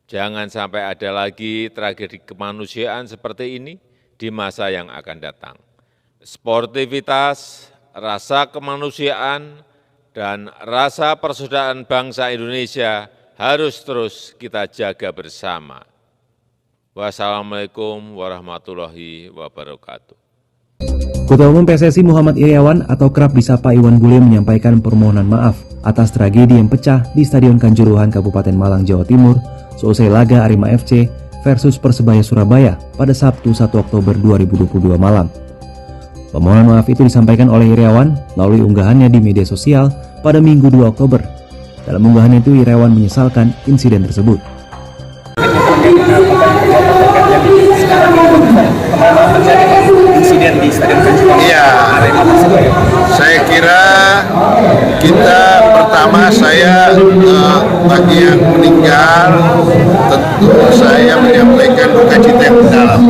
Jangan sampai ada lagi tragedi kemanusiaan seperti ini di masa yang akan datang. Sportivitas, rasa kemanusiaan, dan rasa persaudaraan bangsa Indonesia harus terus kita jaga bersama. Wassalamualaikum warahmatullahi wabarakatuh. Ketua Umum PSSI Muhammad Iryawan atau kerap disapa Iwan Bule menyampaikan permohonan maaf atas tragedi yang pecah di Stadion Kanjuruhan Kabupaten Malang, Jawa Timur seusai laga Arema FC versus Persebaya Surabaya pada Sabtu 1 Oktober 2022 malam. Permohonan maaf itu disampaikan oleh Iryawan melalui unggahannya di media sosial pada Minggu 2 Oktober. Dalam unggahan itu, Iryawan menyesalkan insiden tersebut. Insiden di Stadion Kanjuruhan. Iya, saya kira kita pertama bagi yang meninggal tentu saya menyampaikan duka cita yang mendalam.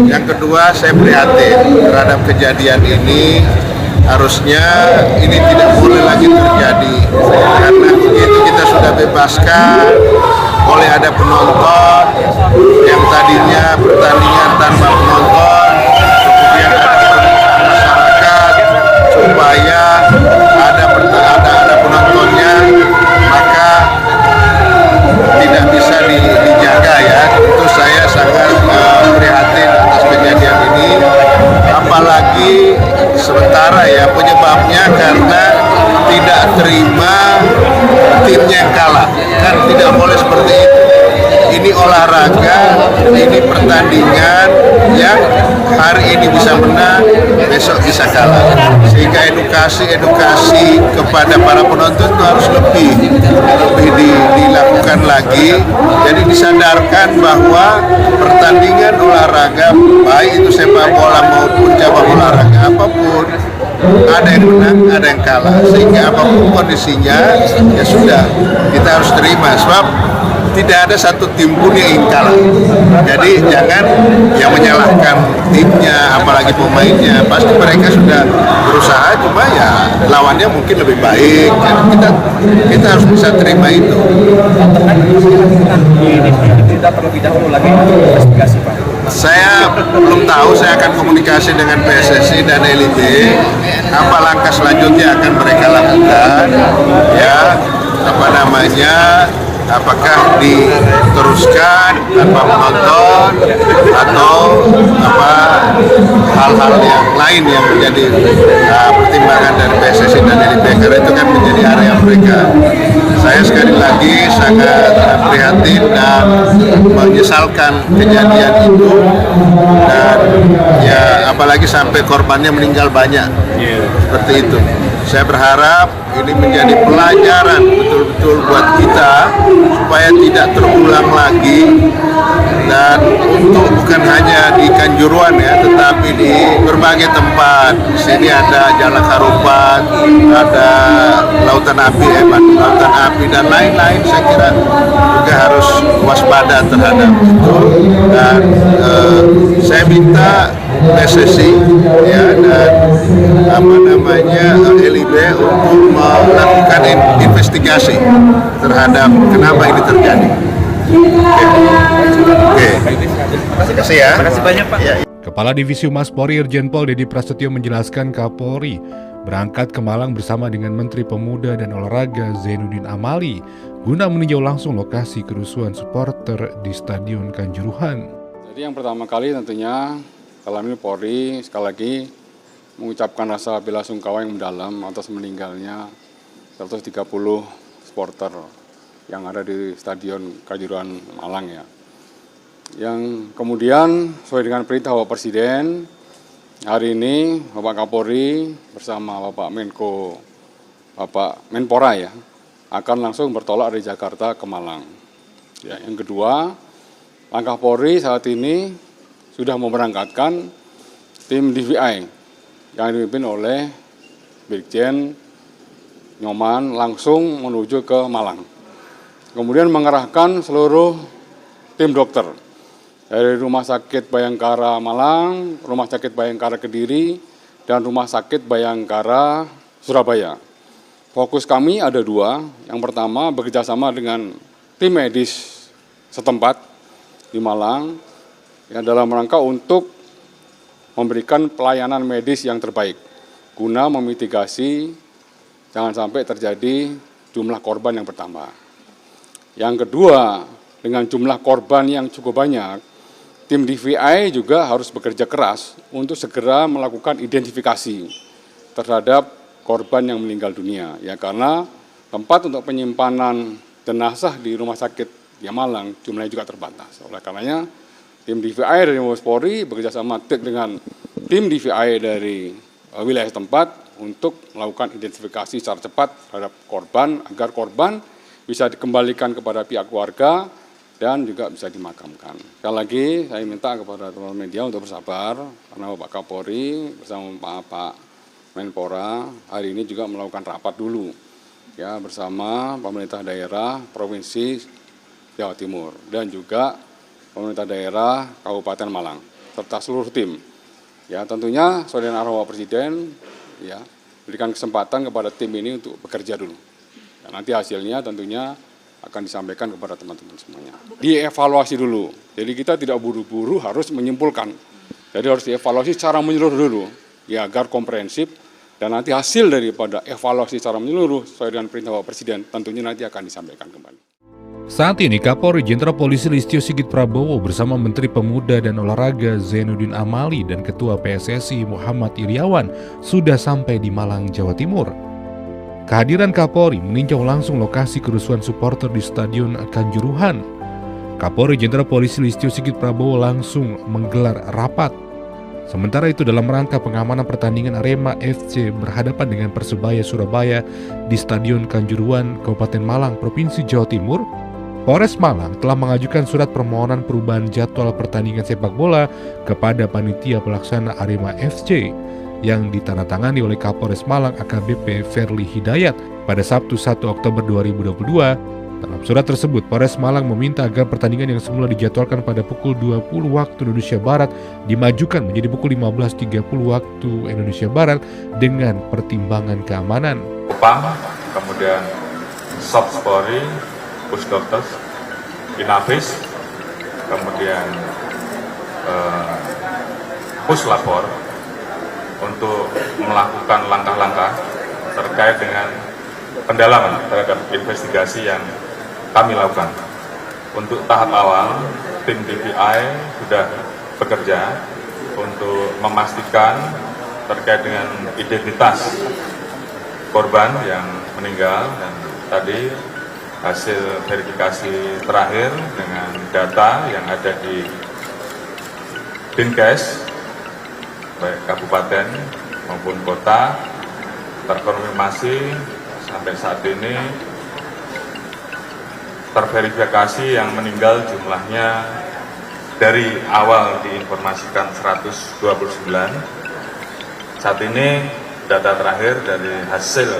Yang kedua, saya prihatin terhadap kejadian ini. Harusnya ini tidak boleh lagi terjadi karena begitu kita sudah bebaskan oleh ada penonton yang tadinya pertandingan tanpa penonton, kemudian ada masyarakat supaya ada penontonnya, maka tidak bisa dijaga ya. Tentu saya sangat prihatin atas kejadian ini, apalagi sementara ya penyebabnya karena tidak terima timnya yang kalah, kan tidak boleh seperti itu. Ini ini olahraga, ini pertandingan yang hari ini bisa menang, besok bisa kalah. Sehingga edukasi kepada para penonton itu harus lebih dilakukan lagi. Jadi disadarkan bahwa pertandingan olahraga, baik itu sepak bola maupun cabang olahraga apapun, ada yang menang, ada yang kalah. Sehingga apapun kondisinya, ya sudah, kita harus terima. Sebab tidak ada satu tim pun yang ingin kalah. Jadi jangan yang menyalahkan timnya, apalagi pemainnya. Pasti mereka sudah berusaha, cuma ya lawannya mungkin lebih baik. Jadi kita harus bisa terima itu. Tidak terlebih dahulu lagi investigasi, Pak. Saya belum tahu, saya akan komunikasi dengan PSSI dan LIB apa langkah selanjutnya akan mereka lakukan, ya, apakah diteruskan tanpa penonton atau hal-hal yang lain yang menjadi pertimbangan dari PSSI dan LIB, karena itu kan menjadi area mereka. Saya sekali lagi sangat prihatin dan menyesalkan kejadian itu, dan ya apalagi sampai korbannya meninggal banyak seperti itu. Saya berharap ini menjadi pelajaran betul-betul buat kita supaya tidak terulang lagi, dan untuk bukan hanya di Kanjuruhan ya, tetapi di berbagai tempat. Di sini ada Jalak Harupat, ada Lautan Api, Lautan Api dan lain-lain. Saya kira juga harus waspada terhadap itu, dan saya minta PSSI ya dan LIB untuk melakukan investigasi terhadap kenapa ini terjadi. Oke. Terima kasih ya. Terima kasih banyak, Pak. Ya. Kepala Divisi Humas Polri Irjen Pol Dedi Prasetyo menjelaskan Kapolri berangkat ke Malang bersama dengan Menteri Pemuda dan Olahraga Zainuddin Amali guna meninjau langsung lokasi kerusuhan supporter di Stadion Kanjuruhan. Jadi yang pertama kali tentunya kami Polri sekali lagi mengucapkan rasa bela sungkawa yang mendalam atas meninggalnya 130 supporter yang ada di Stadion Kanjuruhan Malang ya. Yang kemudian sesuai dengan perintah Bapak Presiden, hari ini Bapak Kapolri bersama Bapak Menko, Bapak Menpora ya, akan langsung bertolak dari Jakarta ke Malang. Ya, yang kedua, langkah Polri saat ini sudah memberangkatkan tim DVI yang dipimpin oleh Brigjen Nyoman langsung menuju ke Malang. Kemudian mengerahkan seluruh tim dokter dari Rumah Sakit Bayangkara Malang, Rumah Sakit Bayangkara Kediri, dan Rumah Sakit Bayangkara Surabaya. Fokus kami ada dua. Yang pertama bekerjasama dengan tim medis setempat di Malang yang dalam rangka untuk memberikan pelayanan medis yang terbaik guna memitigasi jangan sampai terjadi jumlah korban yang bertambah. Yang kedua, dengan jumlah korban yang cukup banyak, tim DVI juga harus bekerja keras untuk segera melakukan identifikasi terhadap korban yang meninggal dunia. Ya, karena tempat untuk penyimpanan jenazah di Rumah Sakit di Malang jumlahnya juga terbatas. Oleh karenanya, tim DVI dari Mabes Polri bekerjasama dengan tim DVI dari wilayah tempat untuk melakukan identifikasi secara cepat terhadap korban agar korban bisa dikembalikan kepada pihak keluarga dan juga bisa dimakamkan. Sekali lagi saya minta kepada teman-teman media untuk bersabar karena Bapak Kapolri bersama Pak Menpora hari ini juga melakukan rapat dulu ya bersama pemerintah daerah Provinsi Jawa Timur dan juga pemerintah daerah Kabupaten Malang serta seluruh tim. Ya, tentunya sesuai dengan arahan Bapak Presiden ya, berikan kesempatan kepada tim ini untuk bekerja dulu. Ya, nanti hasilnya tentunya akan disampaikan kepada teman-teman semuanya. Dievaluasi dulu. Jadi kita tidak buru-buru harus menyimpulkan. Jadi harus dievaluasi secara menyeluruh dulu ya agar komprehensif dan nanti hasil daripada evaluasi secara menyeluruh sesuai dengan perintah Bapak Presiden tentunya nanti akan disampaikan kembali. Saat ini Kapolri Jenderal Polisi Listio Sigit Prabowo bersama Menteri Pemuda dan Olahraga Zainuddin Amali dan Ketua PSSI Muhammad Iryawan sudah sampai di Malang, Jawa Timur. Kehadiran Kapolri meninjau langsung lokasi kerusuhan supporter di Stadion Kanjuruhan. Kapolri Jenderal Polisi Listio Sigit Prabowo langsung menggelar rapat. Sementara itu dalam rangka pengamanan pertandingan Arema FC berhadapan dengan Persebaya Surabaya di Stadion Kanjuruhan, Kabupaten Malang, Provinsi Jawa Timur, Polres Malang telah mengajukan surat permohonan perubahan jadwal pertandingan sepak bola kepada panitia pelaksana Arema FC yang ditandatangani oleh Kapolres Malang AKBP Ferli Hidayat pada Sabtu 1 Oktober 2022. Dalam surat tersebut, Polres Malang meminta agar pertandingan yang semula dijadwalkan pada pukul 20 waktu Indonesia Barat dimajukan menjadi pukul 15.30 waktu Indonesia Barat dengan pertimbangan keamanan. Kupang, kemudian Sops Polri, Pusdokters, Inavis, kemudian Puslapor untuk melakukan langkah-langkah terkait dengan pendalaman terhadap investigasi yang kami lakukan. Untuk tahap awal, tim DPI sudah bekerja untuk memastikan terkait dengan identitas korban yang meninggal, dan tadi hasil verifikasi terakhir dengan data yang ada di Dinkes, baik kabupaten maupun kota, terkonfirmasi sampai saat ini terverifikasi yang meninggal jumlahnya dari awal diinformasikan 129. Saat ini data terakhir dari hasil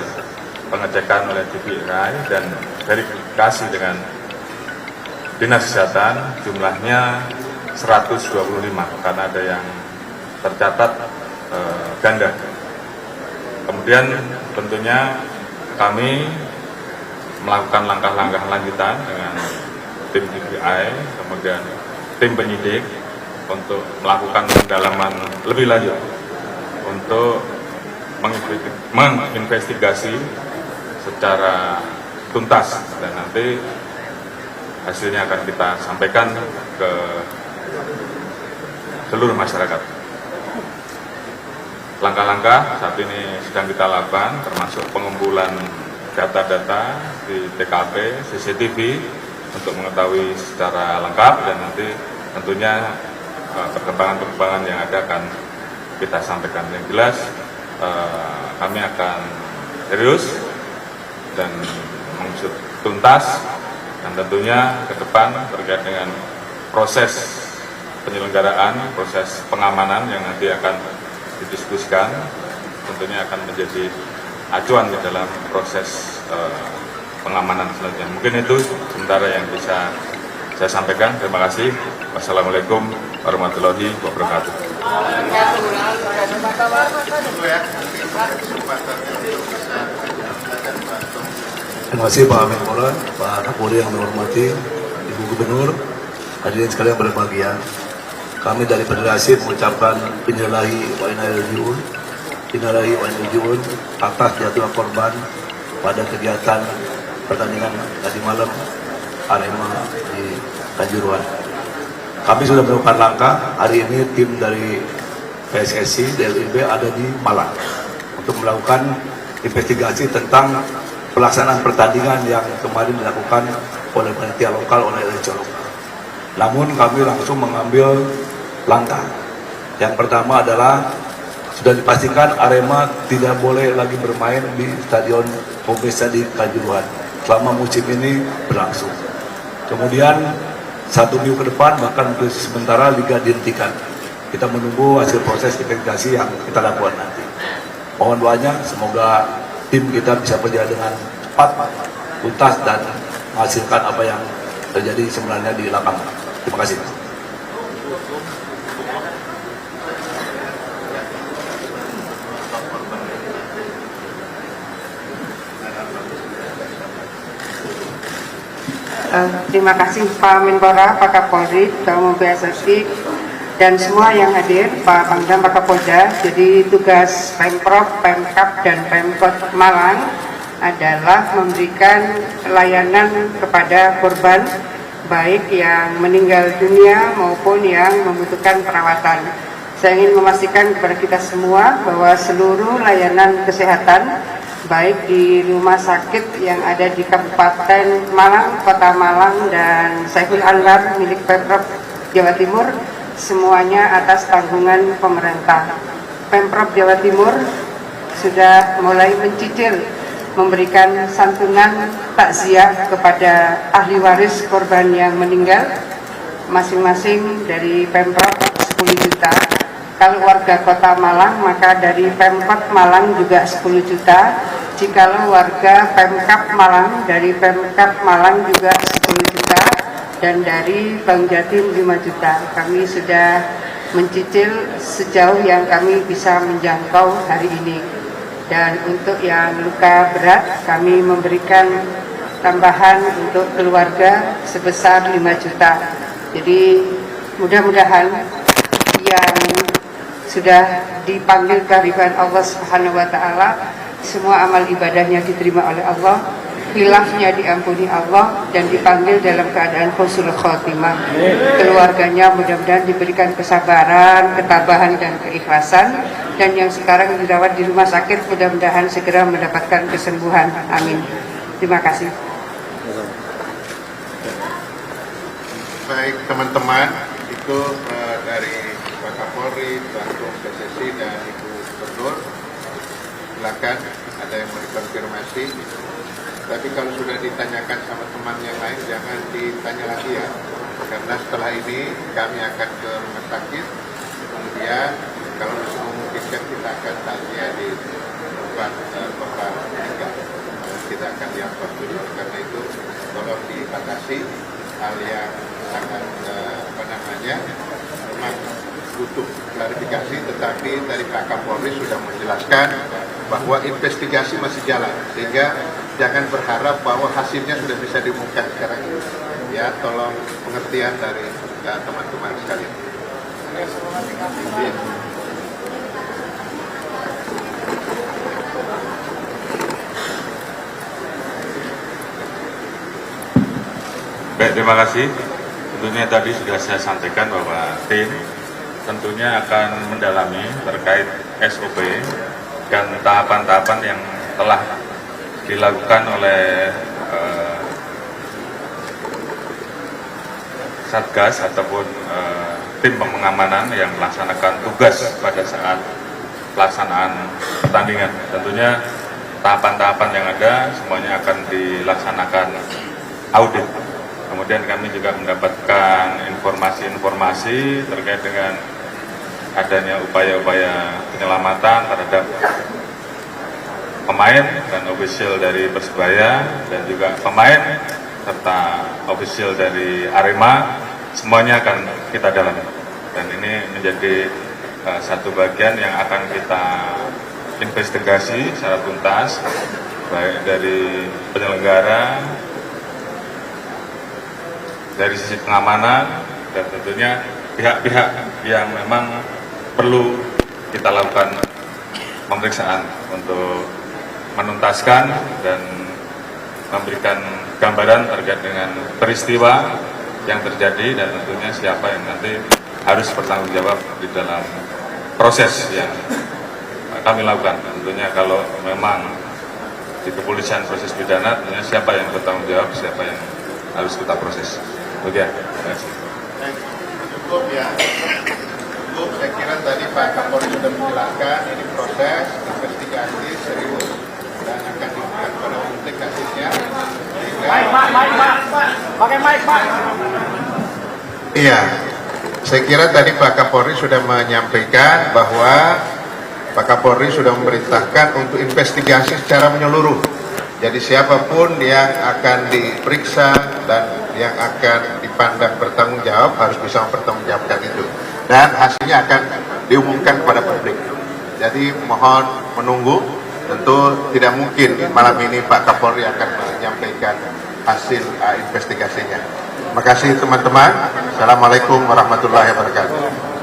pengecekan oleh DPI dan verifikasi dengan Dinas Kesehatan jumlahnya 125 karena ada yang tercatat ganda. Kemudian tentunya kami melakukan langkah-langkah lanjutan dengan tim DPI, kemudian tim penyidik untuk melakukan pendalaman lebih lanjut untuk menginvestigasi secara tuntas, dan nanti hasilnya akan kita sampaikan ke seluruh masyarakat. Langkah-langkah saat ini sedang kita lakukan, termasuk pengumpulan data-data di TKP, CCTV untuk mengetahui secara lengkap, dan nanti tentunya perkembangan-perkembangan yang ada akan kita sampaikan. Yang jelas kami akan serius dan mengusut tuntas, dan tentunya ke depan terkait dengan proses penyelenggaraan, proses pengamanan yang nanti akan didiskusikan, tentunya akan menjadi acuan di dalam proses pengamanan selanjutnya. Mungkin itu sementara yang bisa saya sampaikan. Terima kasih. Wassalamualaikum warahmatullahi wabarakatuh. Terima kasih Pak Menpora, Pak Kapolri yang menghormati, Ibu Gubernur, hadirin sekalian berbahagia. Kami dari Federasi mengucapkan innalillahi wa inna ilaihi raji'un atas jatuh korban pada kegiatan pertandingan tadi malam Arema di Kanjuruhan. Kami sudah melakukan langkah. Hari ini tim dari PSSI, DLIB ada di Malang untuk melakukan investigasi tentang pelaksanaan pertandingan yang kemarin dilakukan oleh panitia lokal, oleh RC lokal. Namun kami langsung mengambil langkah. Yang pertama adalah sudah dipastikan Arema tidak boleh lagi bermain di Stadion Pembesa di Kanjuruhan selama musim ini berlangsung. Kemudian 1 minggu ke depan bahkan untuk sementara liga dihentikan. Kita menunggu hasil proses investigasi yang kita lakukan nanti. Mohon doanya semoga tim kita bisa berjalan dengan cepat, tuntas, dan menghasilkan apa yang terjadi sebenarnya di lapangan. Terima kasih. Terima kasih Pak Menpora, Pak Kapolri, Ketua Umum PSSI, dan semua yang hadir, Pak Pangdam, Pak Kapolda. Jadi tugas Pemprov, Pemkab, dan Pemkot Malang adalah memberikan layanan kepada korban, baik yang meninggal dunia maupun yang membutuhkan perawatan. Saya ingin memastikan kepada kita semua bahwa seluruh layanan kesehatan baik di rumah sakit yang ada di Kabupaten Malang, Kota Malang, dan Saiful Anwar milik Pemprov Jawa Timur, semuanya atas tanggungan pemerintah. Pemprov Jawa Timur sudah mulai mencicil memberikan santunan takziah kepada ahli waris korban yang meninggal, masing-masing dari Pemprov 10 juta. Kalau warga Kota Malang, maka dari Pemkot Malang juga 10 juta. Jikalau warga Pemkab Malang, dari Pemkab Malang juga 10 juta. Dan dari Bank Jatim 5 juta. Kami sudah mencicil sejauh yang kami bisa menjangkau hari ini. Dan untuk yang luka berat, kami memberikan tambahan untuk keluarga sebesar 5 juta. Jadi mudah-mudahan yang sudah dipanggil kehadiran Allah Subhanahu wa taala, semua amal ibadahnya diterima oleh Allah, khilafnya diampuni Allah, dan dipanggil dalam keadaan husnul khotimah. Keluarganya mudah-mudahan diberikan kesabaran, ketabahan, dan keikhlasan, dan yang sekarang dirawat di rumah sakit mudah-mudahan segera mendapatkan kesembuhan. Amin. Terima kasih. Baik teman-teman, itu dari Pak Kapolri, Bangkong PSSI, dan Ibu Gubernur. Silakan, ada yang mau dikonfirmasi. Tapi kalau sudah ditanyakan sama teman yang lain, jangan ditanya lagi ya. Karena setelah ini kami akan ke rumah sakit. Kemudian kalau bisa memungkinkan kita akan tanya di tempat Bapak meninggal. Kita akan diangkut dulu. Karena itu tolong dibatasi hal yang sangat memang butuh klarifikasi, tetapi dari Pak Kapolri sudah menjelaskan bahwa investigasi masih jalan, sehingga jangan berharap bahwa hasilnya sudah bisa diumumkan sekarang ini. Ya, tolong pengertian dari teman-teman sekalian. Baik, terima kasih. Tentunya tadi sudah saya sampaikan bahwa tim tentunya akan mendalami terkait SOP dan tahapan-tahapan yang telah dilakukan oleh Satgas ataupun tim pengamanan yang melaksanakan tugas pada saat pelaksanaan pertandingan. Tentunya tahapan-tahapan yang ada semuanya akan dilaksanakan audit. Kemudian kami juga mendapatkan informasi-informasi terkait dengan adanya upaya-upaya penyelamatan terhadap pemain dan ofisial dari Persebaya, dan juga pemain serta ofisial dari Arema, semuanya akan kita dalami. Dan ini menjadi satu bagian yang akan kita investigasi secara tuntas, baik dari penyelenggara, dari sisi pengamanan, dan tentunya pihak-pihak yang memang perlu kita lakukan pemeriksaan untuk menuntaskan dan memberikan gambaran terkait dengan peristiwa yang terjadi, dan tentunya siapa yang nanti harus bertanggung jawab di dalam proses yang kami lakukan. Tentunya kalau memang di kepolisian proses pidana, tentunya siapa yang bertanggung jawab, siapa yang harus kita proses. Oke, terima kasih. Cukup ya. Cukup, saya kira tadi Pak Kapolri sudah menjelaskan ini proses investigasi serius dan akan dibuat pada publik hasilnya. Pakai mic, Pak. Iya, saya kira tadi Pak Kapolri sudah menyampaikan bahwa Pak Kapolri sudah memerintahkan untuk investigasi secara menyeluruh. Jadi siapapun yang akan diperiksa dan yang akan dipandang bertanggung jawab harus bisa mempertanggungjawabkan itu. Dan hasilnya akan diumumkan kepada publik. Jadi mohon menunggu, tentu tidak mungkin malam ini Pak Kapolri akan menyampaikan hasil investigasinya. Terima kasih teman-teman. Assalamualaikum warahmatullahi wabarakatuh.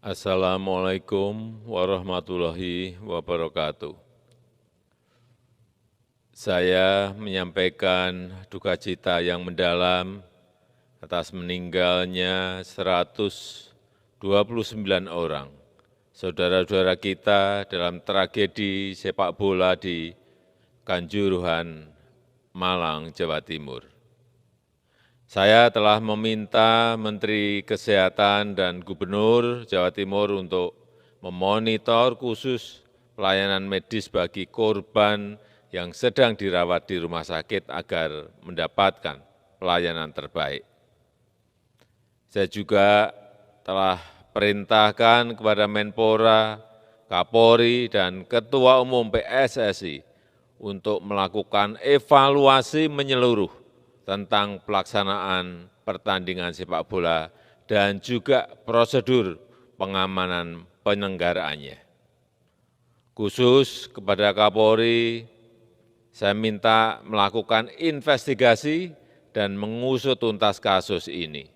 Assalamualaikum warahmatullahi wabarakatuh. Saya menyampaikan duka cita yang mendalam atas meninggalnya 129 orang saudara-saudara kita dalam tragedi sepak bola di Kanjuruhan, Malang, Jawa Timur. Saya telah meminta Menteri Kesehatan dan Gubernur Jawa Timur untuk memonitor khusus pelayanan medis bagi korban yang sedang dirawat di rumah sakit agar mendapatkan pelayanan terbaik. Saya juga telah perintahkan kepada Menpora, Kapolri, dan Ketua Umum PSSI untuk melakukan evaluasi menyeluruh tentang pelaksanaan pertandingan sepak bola dan juga prosedur pengamanan penyelenggaraannya. Khusus kepada Kapolri, saya minta melakukan investigasi dan mengusut tuntas kasus ini.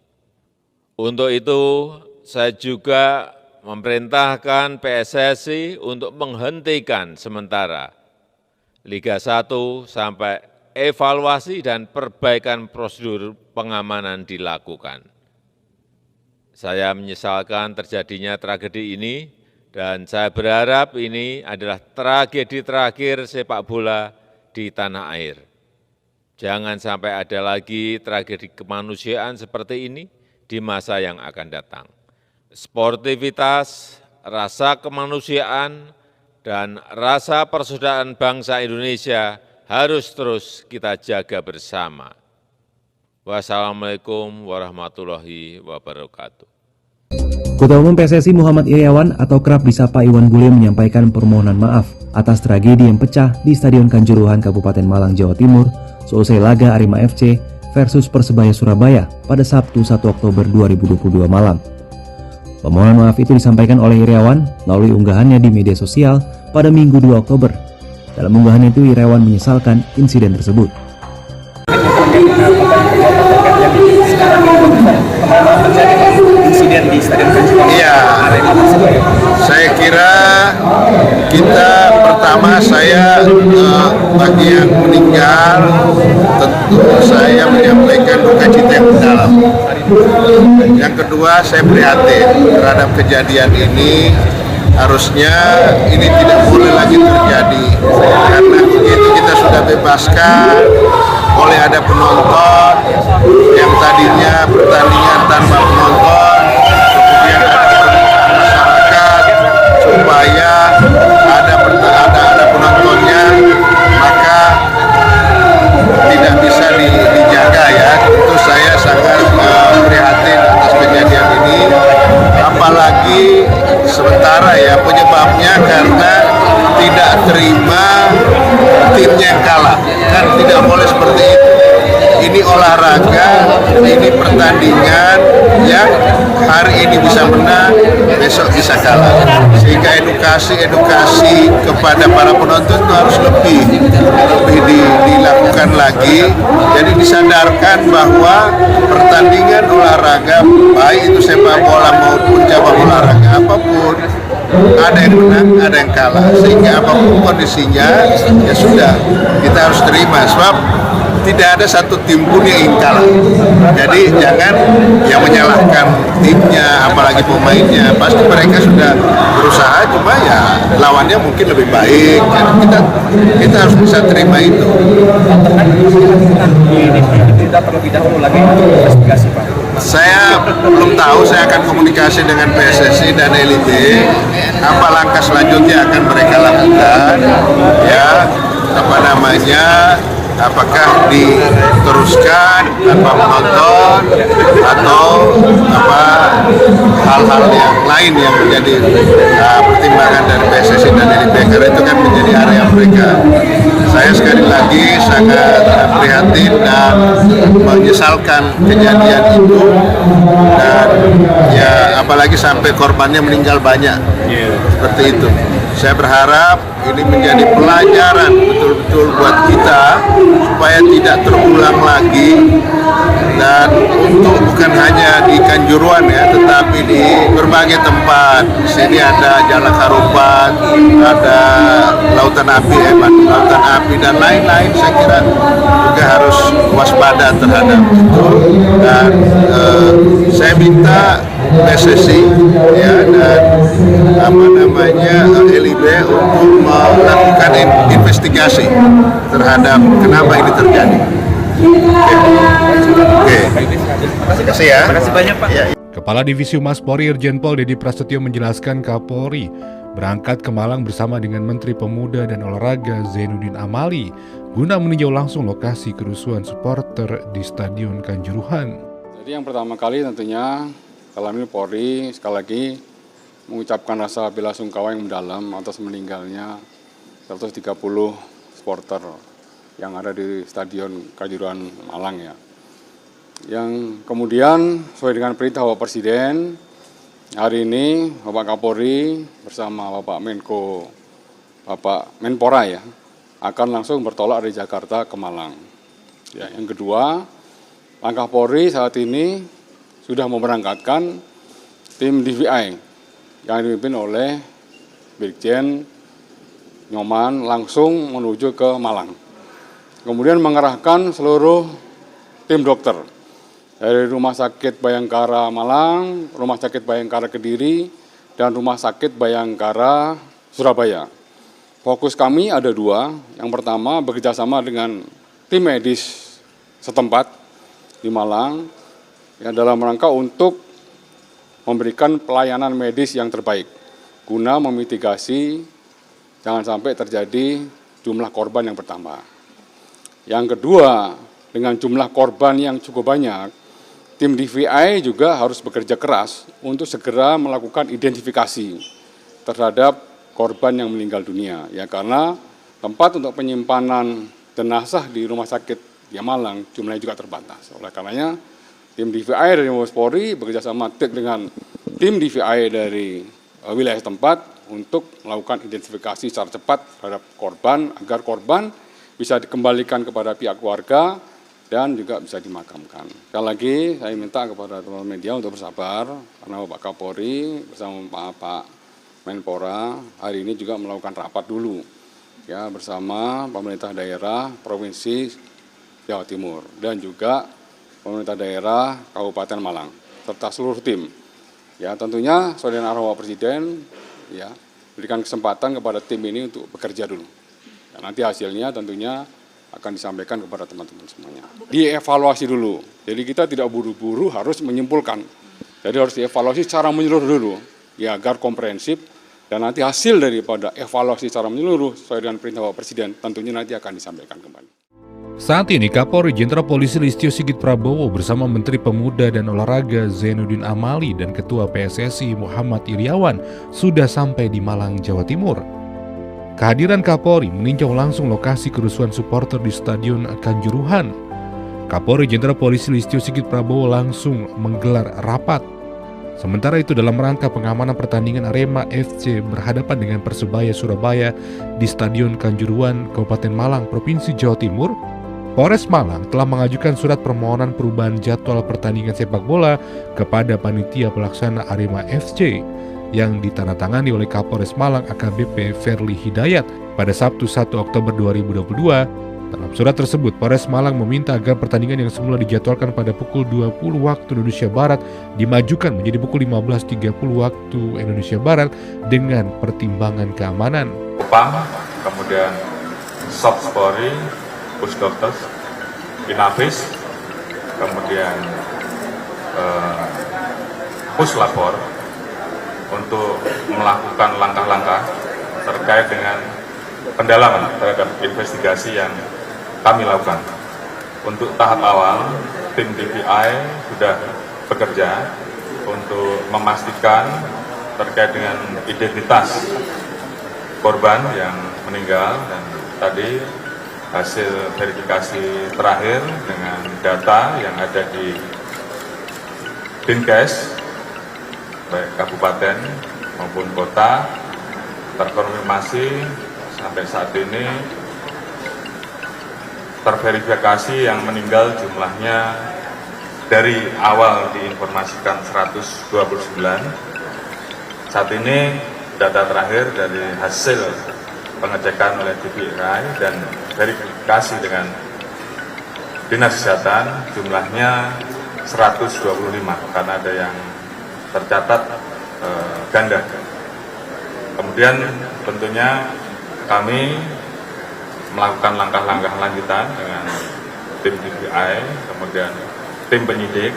Untuk itu, saya juga memerintahkan PSSI untuk menghentikan sementara Liga 1 sampai evaluasi dan perbaikan prosedur pengamanan dilakukan. Saya menyesalkan terjadinya tragedi ini dan saya berharap ini adalah tragedi terakhir sepak bola di tanah air. Jangan sampai ada lagi tragedi kemanusiaan seperti ini di masa yang akan datang. Sportivitas, rasa kemanusiaan, dan rasa persaudaraan bangsa Indonesia harus terus kita jaga bersama. Wassalamualaikum warahmatullahi wabarakatuh. Ketua Umum PSSI Muhammad Iryawan atau kerap disapa Iwan Bule menyampaikan permohonan maaf atas tragedi yang pecah di Stadion Kanjuruhan Kabupaten Malang, Jawa Timur seusai laga Arema FC versus Persebaya Surabaya pada Sabtu 1 Oktober 2022 malam. Permohonan maaf itu disampaikan oleh Iryawan melalui unggahannya di media sosial pada Minggu 2 Oktober. Dalam unggahan itu, Iryawan menyesalkan insiden tersebut. Insiden di Stadion Kanjuruhan. Iya, saya kira kita pertama bagi yang meninggal tentu saya menyampaikan duka cita yang mendalam. Yang kedua, saya prihatin terhadap kejadian ini. Harusnya ini tidak boleh lagi terjadi karena begitu kita sudah bebaskan oleh ada penonton yang tadinya pertandingan tanpa penonton, kemudian ada permintaan masyarakat supaya ada penontonnya, maka tidak bisa dijaga ya. Tentu saya sangat prihatin atas kejadian ini, apalagi sementara ya penyebabnya karena tidak terima timnya yang kalah, kan tidak boleh seperti itu. Ini olahraga, ini pertandingan yang hari ini bisa menang, besok bisa kalah. Sehingga edukasi kepada para penonton itu harus lebih dilakukan lagi. Jadi disadarkan bahwa pertandingan olahraga, baik itu sepak bola maupun cabang olahraga apapun, ada yang menang, ada yang kalah. Sehingga apapun kondisinya, ya sudah, kita harus terima. Sebab tidak ada satu tim pun yang ingin kalah. Jadi jangan yang menyalahkan timnya, apalagi pemainnya. Pasti mereka sudah berusaha, cuma ya lawannya mungkin lebih baik. Jadi kita harus bisa terima itu. Tidak terlebih dahulu lagi investigasi, Pak. Saya belum tahu, saya akan komunikasi dengan PSSI dan LIB apa langkah selanjutnya akan mereka lakukan, ya, apakah diteruskan tanpa penonton atau hal-hal yang lain yang menjadi pertimbangan dari PSSI dan LIB, karena itu kan menjadi area mereka. Saya sekali lagi sangat prihatin dan menyesalkan kejadian itu, dan ya apalagi sampai korbannya meninggal banyak seperti itu. Saya berharap ini menjadi pelajaran betul-betul buat kita supaya tidak terulang lagi, dan untuk bukan hanya di Kanjuruhan ya, tetapi kami di berbagai tempat. Di sini ada Jalak Harupat, ada Lautan Api dan lain-lain. Saya kira juga harus waspada terhadap itu. Dan saya minta PSSI ya dan LIB untuk melakukan investigasi terhadap kenapa ini terjadi. Oke. Terima kasih ya. Terima kasih banyak Pak. Kepala Divisi Humas Polri Irjen Pol Dedi Prasetyo menjelaskan Kapolri berangkat ke Malang bersama dengan Menteri Pemuda dan Olahraga Zainuddin Amali guna meninjau langsung lokasi kerusuhan supporter di Stadion Kanjuruhan. Jadi yang pertama kali tentunya kami Polri sekali lagi mengucapkan rasa bela sungkawa yang mendalam atas meninggalnya 130 supporter yang ada di Stadion Kanjuruhan Malang ya. Yang kemudian sesuai dengan perintah Bapak Presiden, hari ini Bapak Kapolri bersama Bapak Menko, Bapak Menpora ya, akan langsung bertolak dari Jakarta ke Malang. Ya, yang kedua, langkah Polri saat ini sudah memberangkatkan tim DVI yang dipimpin oleh Brigjen Nyoman langsung menuju ke Malang. Kemudian mengerahkan seluruh tim dokter dari Rumah Sakit Bayangkara Malang, Rumah Sakit Bayangkara Kediri, dan Rumah Sakit Bayangkara Surabaya. Fokus kami ada dua. Yang pertama bekerjasama dengan tim medis setempat di Malang yang dalam rangka untuk memberikan pelayanan medis yang terbaik guna memitigasi jangan sampai terjadi jumlah korban yang bertambah. Yang kedua, dengan jumlah korban yang cukup banyak, tim DVI juga harus bekerja keras untuk segera melakukan identifikasi terhadap korban yang meninggal dunia. Ya, karena tempat untuk penyimpanan jenazah di Rumah Sakit di Malang jumlahnya juga terbatas. Oleh karenanya, tim DVI dari Mabes Polri bekerjasama dengan tim DVI dari wilayah tempat untuk melakukan identifikasi secara cepat terhadap korban agar korban bisa dikembalikan kepada pihak keluarga dan juga bisa dimakamkan. Sekali lagi saya minta kepada teman-teman media untuk bersabar karena Bapak Kapolri bersama Pak Menpora hari ini juga melakukan rapat dulu ya bersama pemerintah daerah Provinsi Jawa Timur dan juga pemerintah daerah Kabupaten Malang serta seluruh tim. Ya tentunya sesuai dengan arahan Bapak Presiden ya berikan kesempatan kepada tim ini untuk bekerja dulu. Ya, nanti hasilnya tentunya akan disampaikan kepada teman-teman semuanya. Dievaluasi dulu. Jadi kita tidak buru-buru harus menyimpulkan. Jadi harus dievaluasi secara menyeluruh dulu ya agar komprehensif dan nanti hasil daripada evaluasi secara menyeluruh sesuai dengan perintah Bapak Presiden tentunya nanti akan disampaikan kembali. Saat ini Kapolri Jenderal Polisi Listio Sigit Prabowo bersama Menteri Pemuda dan Olahraga Zainuddin Amali dan Ketua PSSI Muhammad Iryawan sudah sampai di Malang, Jawa Timur. Kehadiran Kapolri meninjau langsung lokasi kerusuhan supporter di Stadion Kanjuruhan. Kapolri Jenderal Polisi Listio Sigit Prabowo langsung menggelar rapat. Sementara itu dalam rangka pengamanan pertandingan Arema FC berhadapan dengan Persebaya Surabaya di Stadion Kanjuruhan, Kabupaten Malang, Provinsi Jawa Timur, Polres Malang telah mengajukan surat permohonan perubahan jadwal pertandingan sepak bola kepada panitia pelaksana Arema FC yang ditandatangani oleh Kapolres Malang AKBP Ferli Hidayat pada Sabtu 1 Oktober 2022. Dalam surat tersebut, Polres Malang meminta agar pertandingan yang semula dijadwalkan pada pukul 20 waktu Indonesia Barat dimajukan menjadi pukul 15.30 waktu Indonesia Barat dengan pertimbangan keamanan. Kupang, kemudian Sops Polri, Pusdokes, Inafis, kemudian Puslapor untuk melakukan langkah-langkah terkait dengan pendalaman terhadap investigasi yang kami lakukan. Untuk tahap awal, tim DVI sudah bekerja untuk memastikan terkait dengan identitas korban yang meninggal dan tadi hasil verifikasi terakhir dengan data yang ada di Dinkes baik kabupaten maupun kota terkonfirmasi sampai saat ini terverifikasi yang meninggal jumlahnya dari awal diinformasikan 129, saat ini data terakhir dari hasil pengecekan oleh DBI dan verifikasi dengan Dinas Kesehatan jumlahnya 125 karena ada yang tercatat ganda. Kemudian tentunya kami melakukan langkah-langkah lanjutan dengan tim DBI, kemudian tim penyidik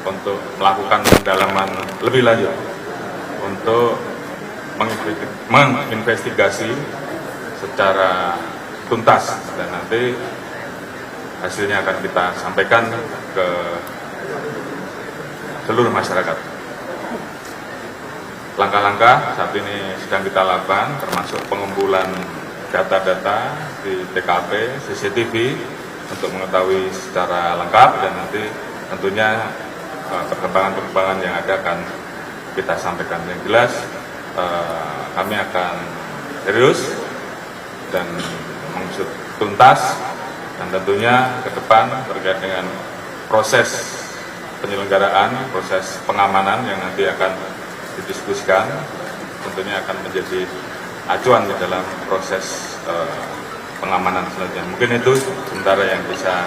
untuk melakukan pendalaman lebih lanjut untuk menginvestigasi secara tuntas dan nanti hasilnya akan kita sampaikan ke seluruh masyarakat. Langkah-langkah saat ini sedang kita lakukan termasuk pengumpulan data-data di TKP, CCTV untuk mengetahui secara lengkap dan nanti tentunya perkembangan-perkembangan yang ada akan kita sampaikan. Yang jelas kami akan serius dan mengusut tuntas dan tentunya ke depan terkait dengan proses penyelenggaraan, proses pengamanan yang nanti akan didiskusikan tentunya akan menjadi acuan di dalam proses pengamanan selanjutnya. Mungkin itu sementara yang bisa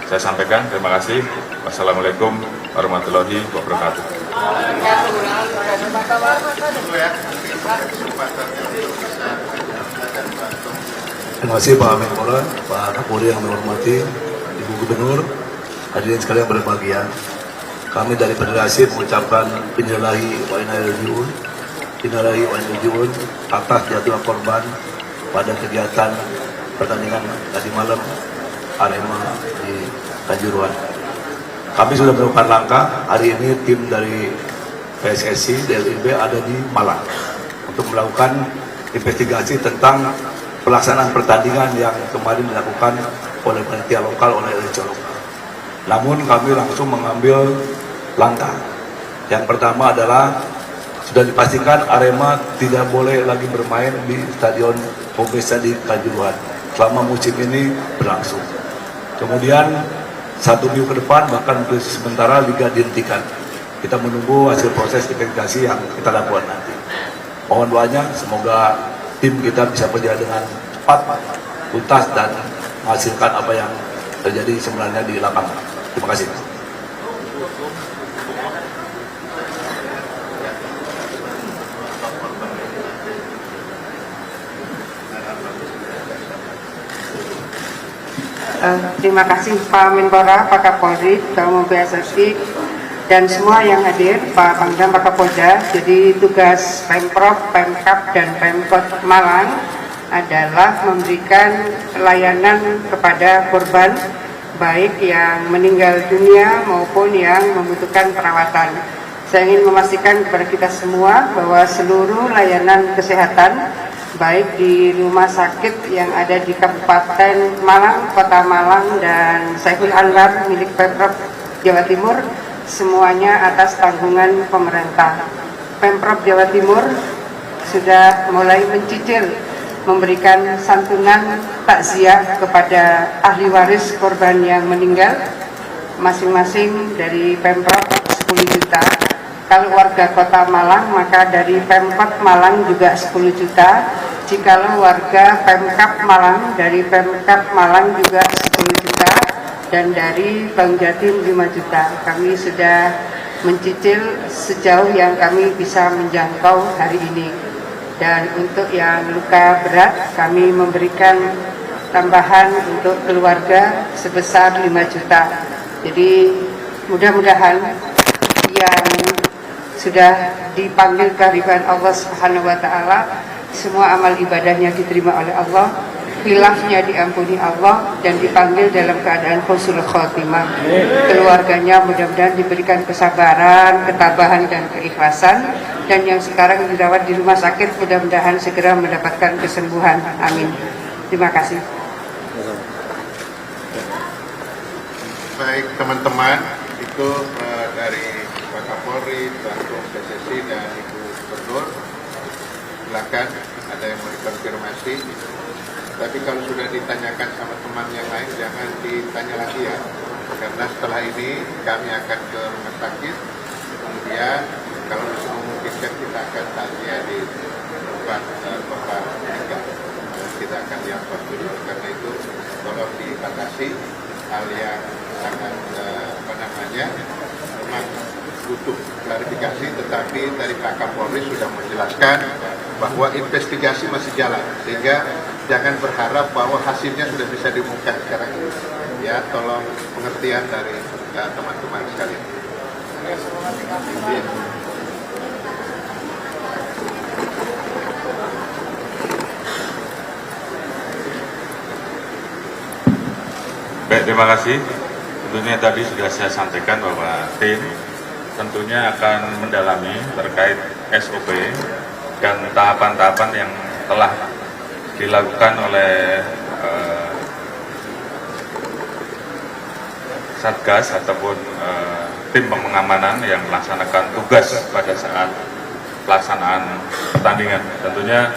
saya sampaikan. Terima kasih. Wassalamualaikum warahmatullahi wabarakatuh. Terima kasih Pak Menpora, Pak Kapolri yang menghormati, Ibu Gubernur, hadirin sekalian berbahagia. Kami dari Federasi mengucapkan innalillahi wa inna ilaihi raji'un atas jatuhnya korban pada kegiatan pertandingan tadi malam Arema di Kanjuruhan. Kami sudah melakukan langkah. Hari ini tim dari PSSI, DLIB ada di Malang untuk melakukan investigasi tentang pelaksanaan pertandingan yang kemarin dilakukan oleh panitia lokal, oleh RC lokal. Namun kami langsung mengambil langkah. Yang pertama adalah sudah dipastikan Arema tidak boleh lagi bermain di Stadion Pogesa di Kanjuruhan selama musim ini berlangsung. Kemudian 1 minggu ke depan bahkan untuk sementara liga dihentikan. Kita menunggu hasil proses investigasi yang kita lakukan nanti. Mohon doanya semoga tim kita bisa berjalan dengan cepat, tuntas dan menghasilkan apa yang terjadi sebenarnya di lapangan. Terima kasih. Terima kasih Pak Menpora, Pak Kapolri, Ketua Umum PSSI, dan semua yang hadir, Pak Pangdam, Pak Kapolda. Jadi tugas Pemprov, Pemkab, dan Pemkot Malang adalah memberikan layanan kepada korban, baik yang meninggal dunia maupun yang membutuhkan perawatan. Saya ingin memastikan kepada kita semua bahwa seluruh layanan kesehatan baik di rumah sakit yang ada di Kabupaten Malang, Kota Malang, dan Saiful Anwar milik Pemprov Jawa Timur, semuanya atas tanggungan pemerintah. Pemprov Jawa Timur sudah mulai mencicil memberikan santunan takziah kepada ahli waris korban yang meninggal, masing-masing dari Pemprov 10 juta. Kalau warga Kota Malang maka dari Pemkot Malang juga 10 juta. Jikalau warga Pemkab Malang dari Pemkab Malang juga 10 juta dan dari Bank Jatim 5 juta. Kami sudah mencicil sejauh yang kami bisa menjangkau hari ini. Dan untuk yang luka berat kami memberikan tambahan untuk keluarga sebesar 5 juta. Jadi mudah-mudahan yang sudah dipanggil kehadiran Allah Subhanahu wa taala, semua amal ibadahnya diterima oleh Allah, khilafnya diampuni Allah, dan dipanggil dalam keadaan husnul khotimah. Keluarganya mudah-mudahan diberikan kesabaran, ketabahan, dan keikhlasan, dan yang sekarang dirawat di rumah sakit mudah-mudahan segera mendapatkan kesembuhan. Amin. Terima kasih. Baik teman-teman, itu dari Pak Kapolri, Pak PSSI, dan Ibu Gubernur. Silakan, ada yang mau dikonfirmasi. Tapi kalau sudah ditanyakan sama teman yang lain, jangan ditanya lagi ya. karena setelah ini kami akan ke rumah sakit, kemudian kalau memungkinkan kita akan takziah di tempat Bapak meninggal. Kita akan diangkut dulu, karena itu tolong dibatasi hal yang sangat memang butuh klarifikasi, tetapi dari Pak Kapolri sudah menjelaskan bahwa investigasi masih jalan, sehingga jangan berharap bahwa hasilnya sudah bisa diumumkan sekarang ini. Ya, tolong pengertian dari teman-teman sekalian. Baik, terima kasih. Tentunya tadi sudah saya sampaikan bahwa tim tentunya akan mendalami terkait SOP dan tahapan-tahapan yang telah dilakukan oleh Satgas ataupun tim pengamanan yang melaksanakan tugas pada saat pelaksanaan pertandingan. Tentunya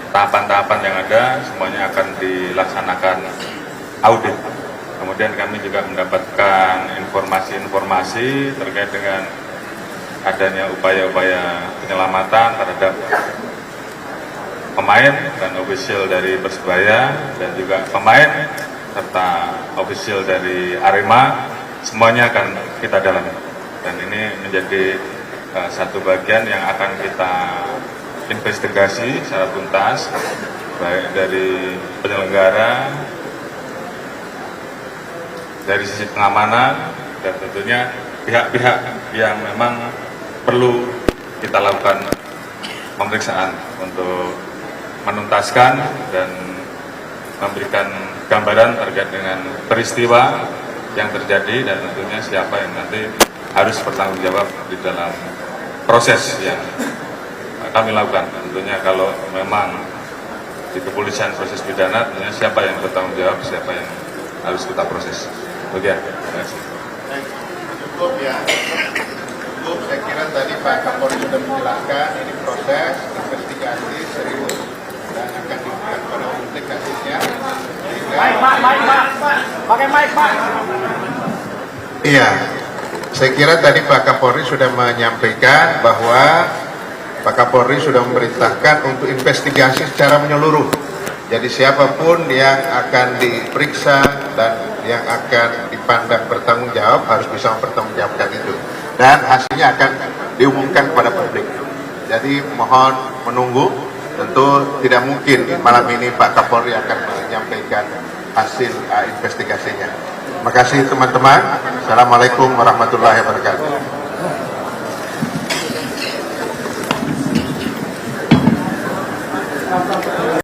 tahapan-tahapan yang ada semuanya akan dilaksanakan audit. Kemudian kami juga mendapatkan informasi-informasi terkait dengan adanya upaya-upaya penyelamatan terhadap pemain dan ofisial dari Persebaya dan juga pemain serta ofisial dari Arema, semuanya akan kita dalami. Dan ini menjadi satu bagian yang akan kita investigasi secara tuntas, baik dari penyelenggara, dari sisi pengamanan, dan tentunya pihak-pihak yang memang perlu kita lakukan pemeriksaan untuk menuntaskan dan memberikan gambaran terkait dengan peristiwa yang terjadi dan tentunya siapa yang nanti harus bertanggung jawab di dalam proses yang kami lakukan. Tentunya kalau memang di kepolisian proses pidana, tentunya siapa yang bertanggung jawab, siapa yang harus kita proses. Oke, terima kasih. Cukup ya. Cukup, saya kira tadi Pak Kapolri sudah menjelaskan ini proses investigasi serius dan akan dibuka pada publik hasilnya. Pakai mic, Pak. Iya, saya kira tadi Pak Kapolri sudah menyampaikan bahwa Pak Kapolri sudah memerintahkan untuk investigasi secara menyeluruh. Jadi siapapun yang akan diperiksa dan yang akan dipandang bertanggung jawab harus bisa mempertanggungjawabkan itu. Dan hasilnya akan diumumkan kepada publik. Jadi mohon menunggu, tentu tidak mungkin malam ini Pak Kapolri akan menyampaikan hasil investigasinya. Terima kasih teman-teman. Assalamualaikum warahmatullahi wabarakatuh.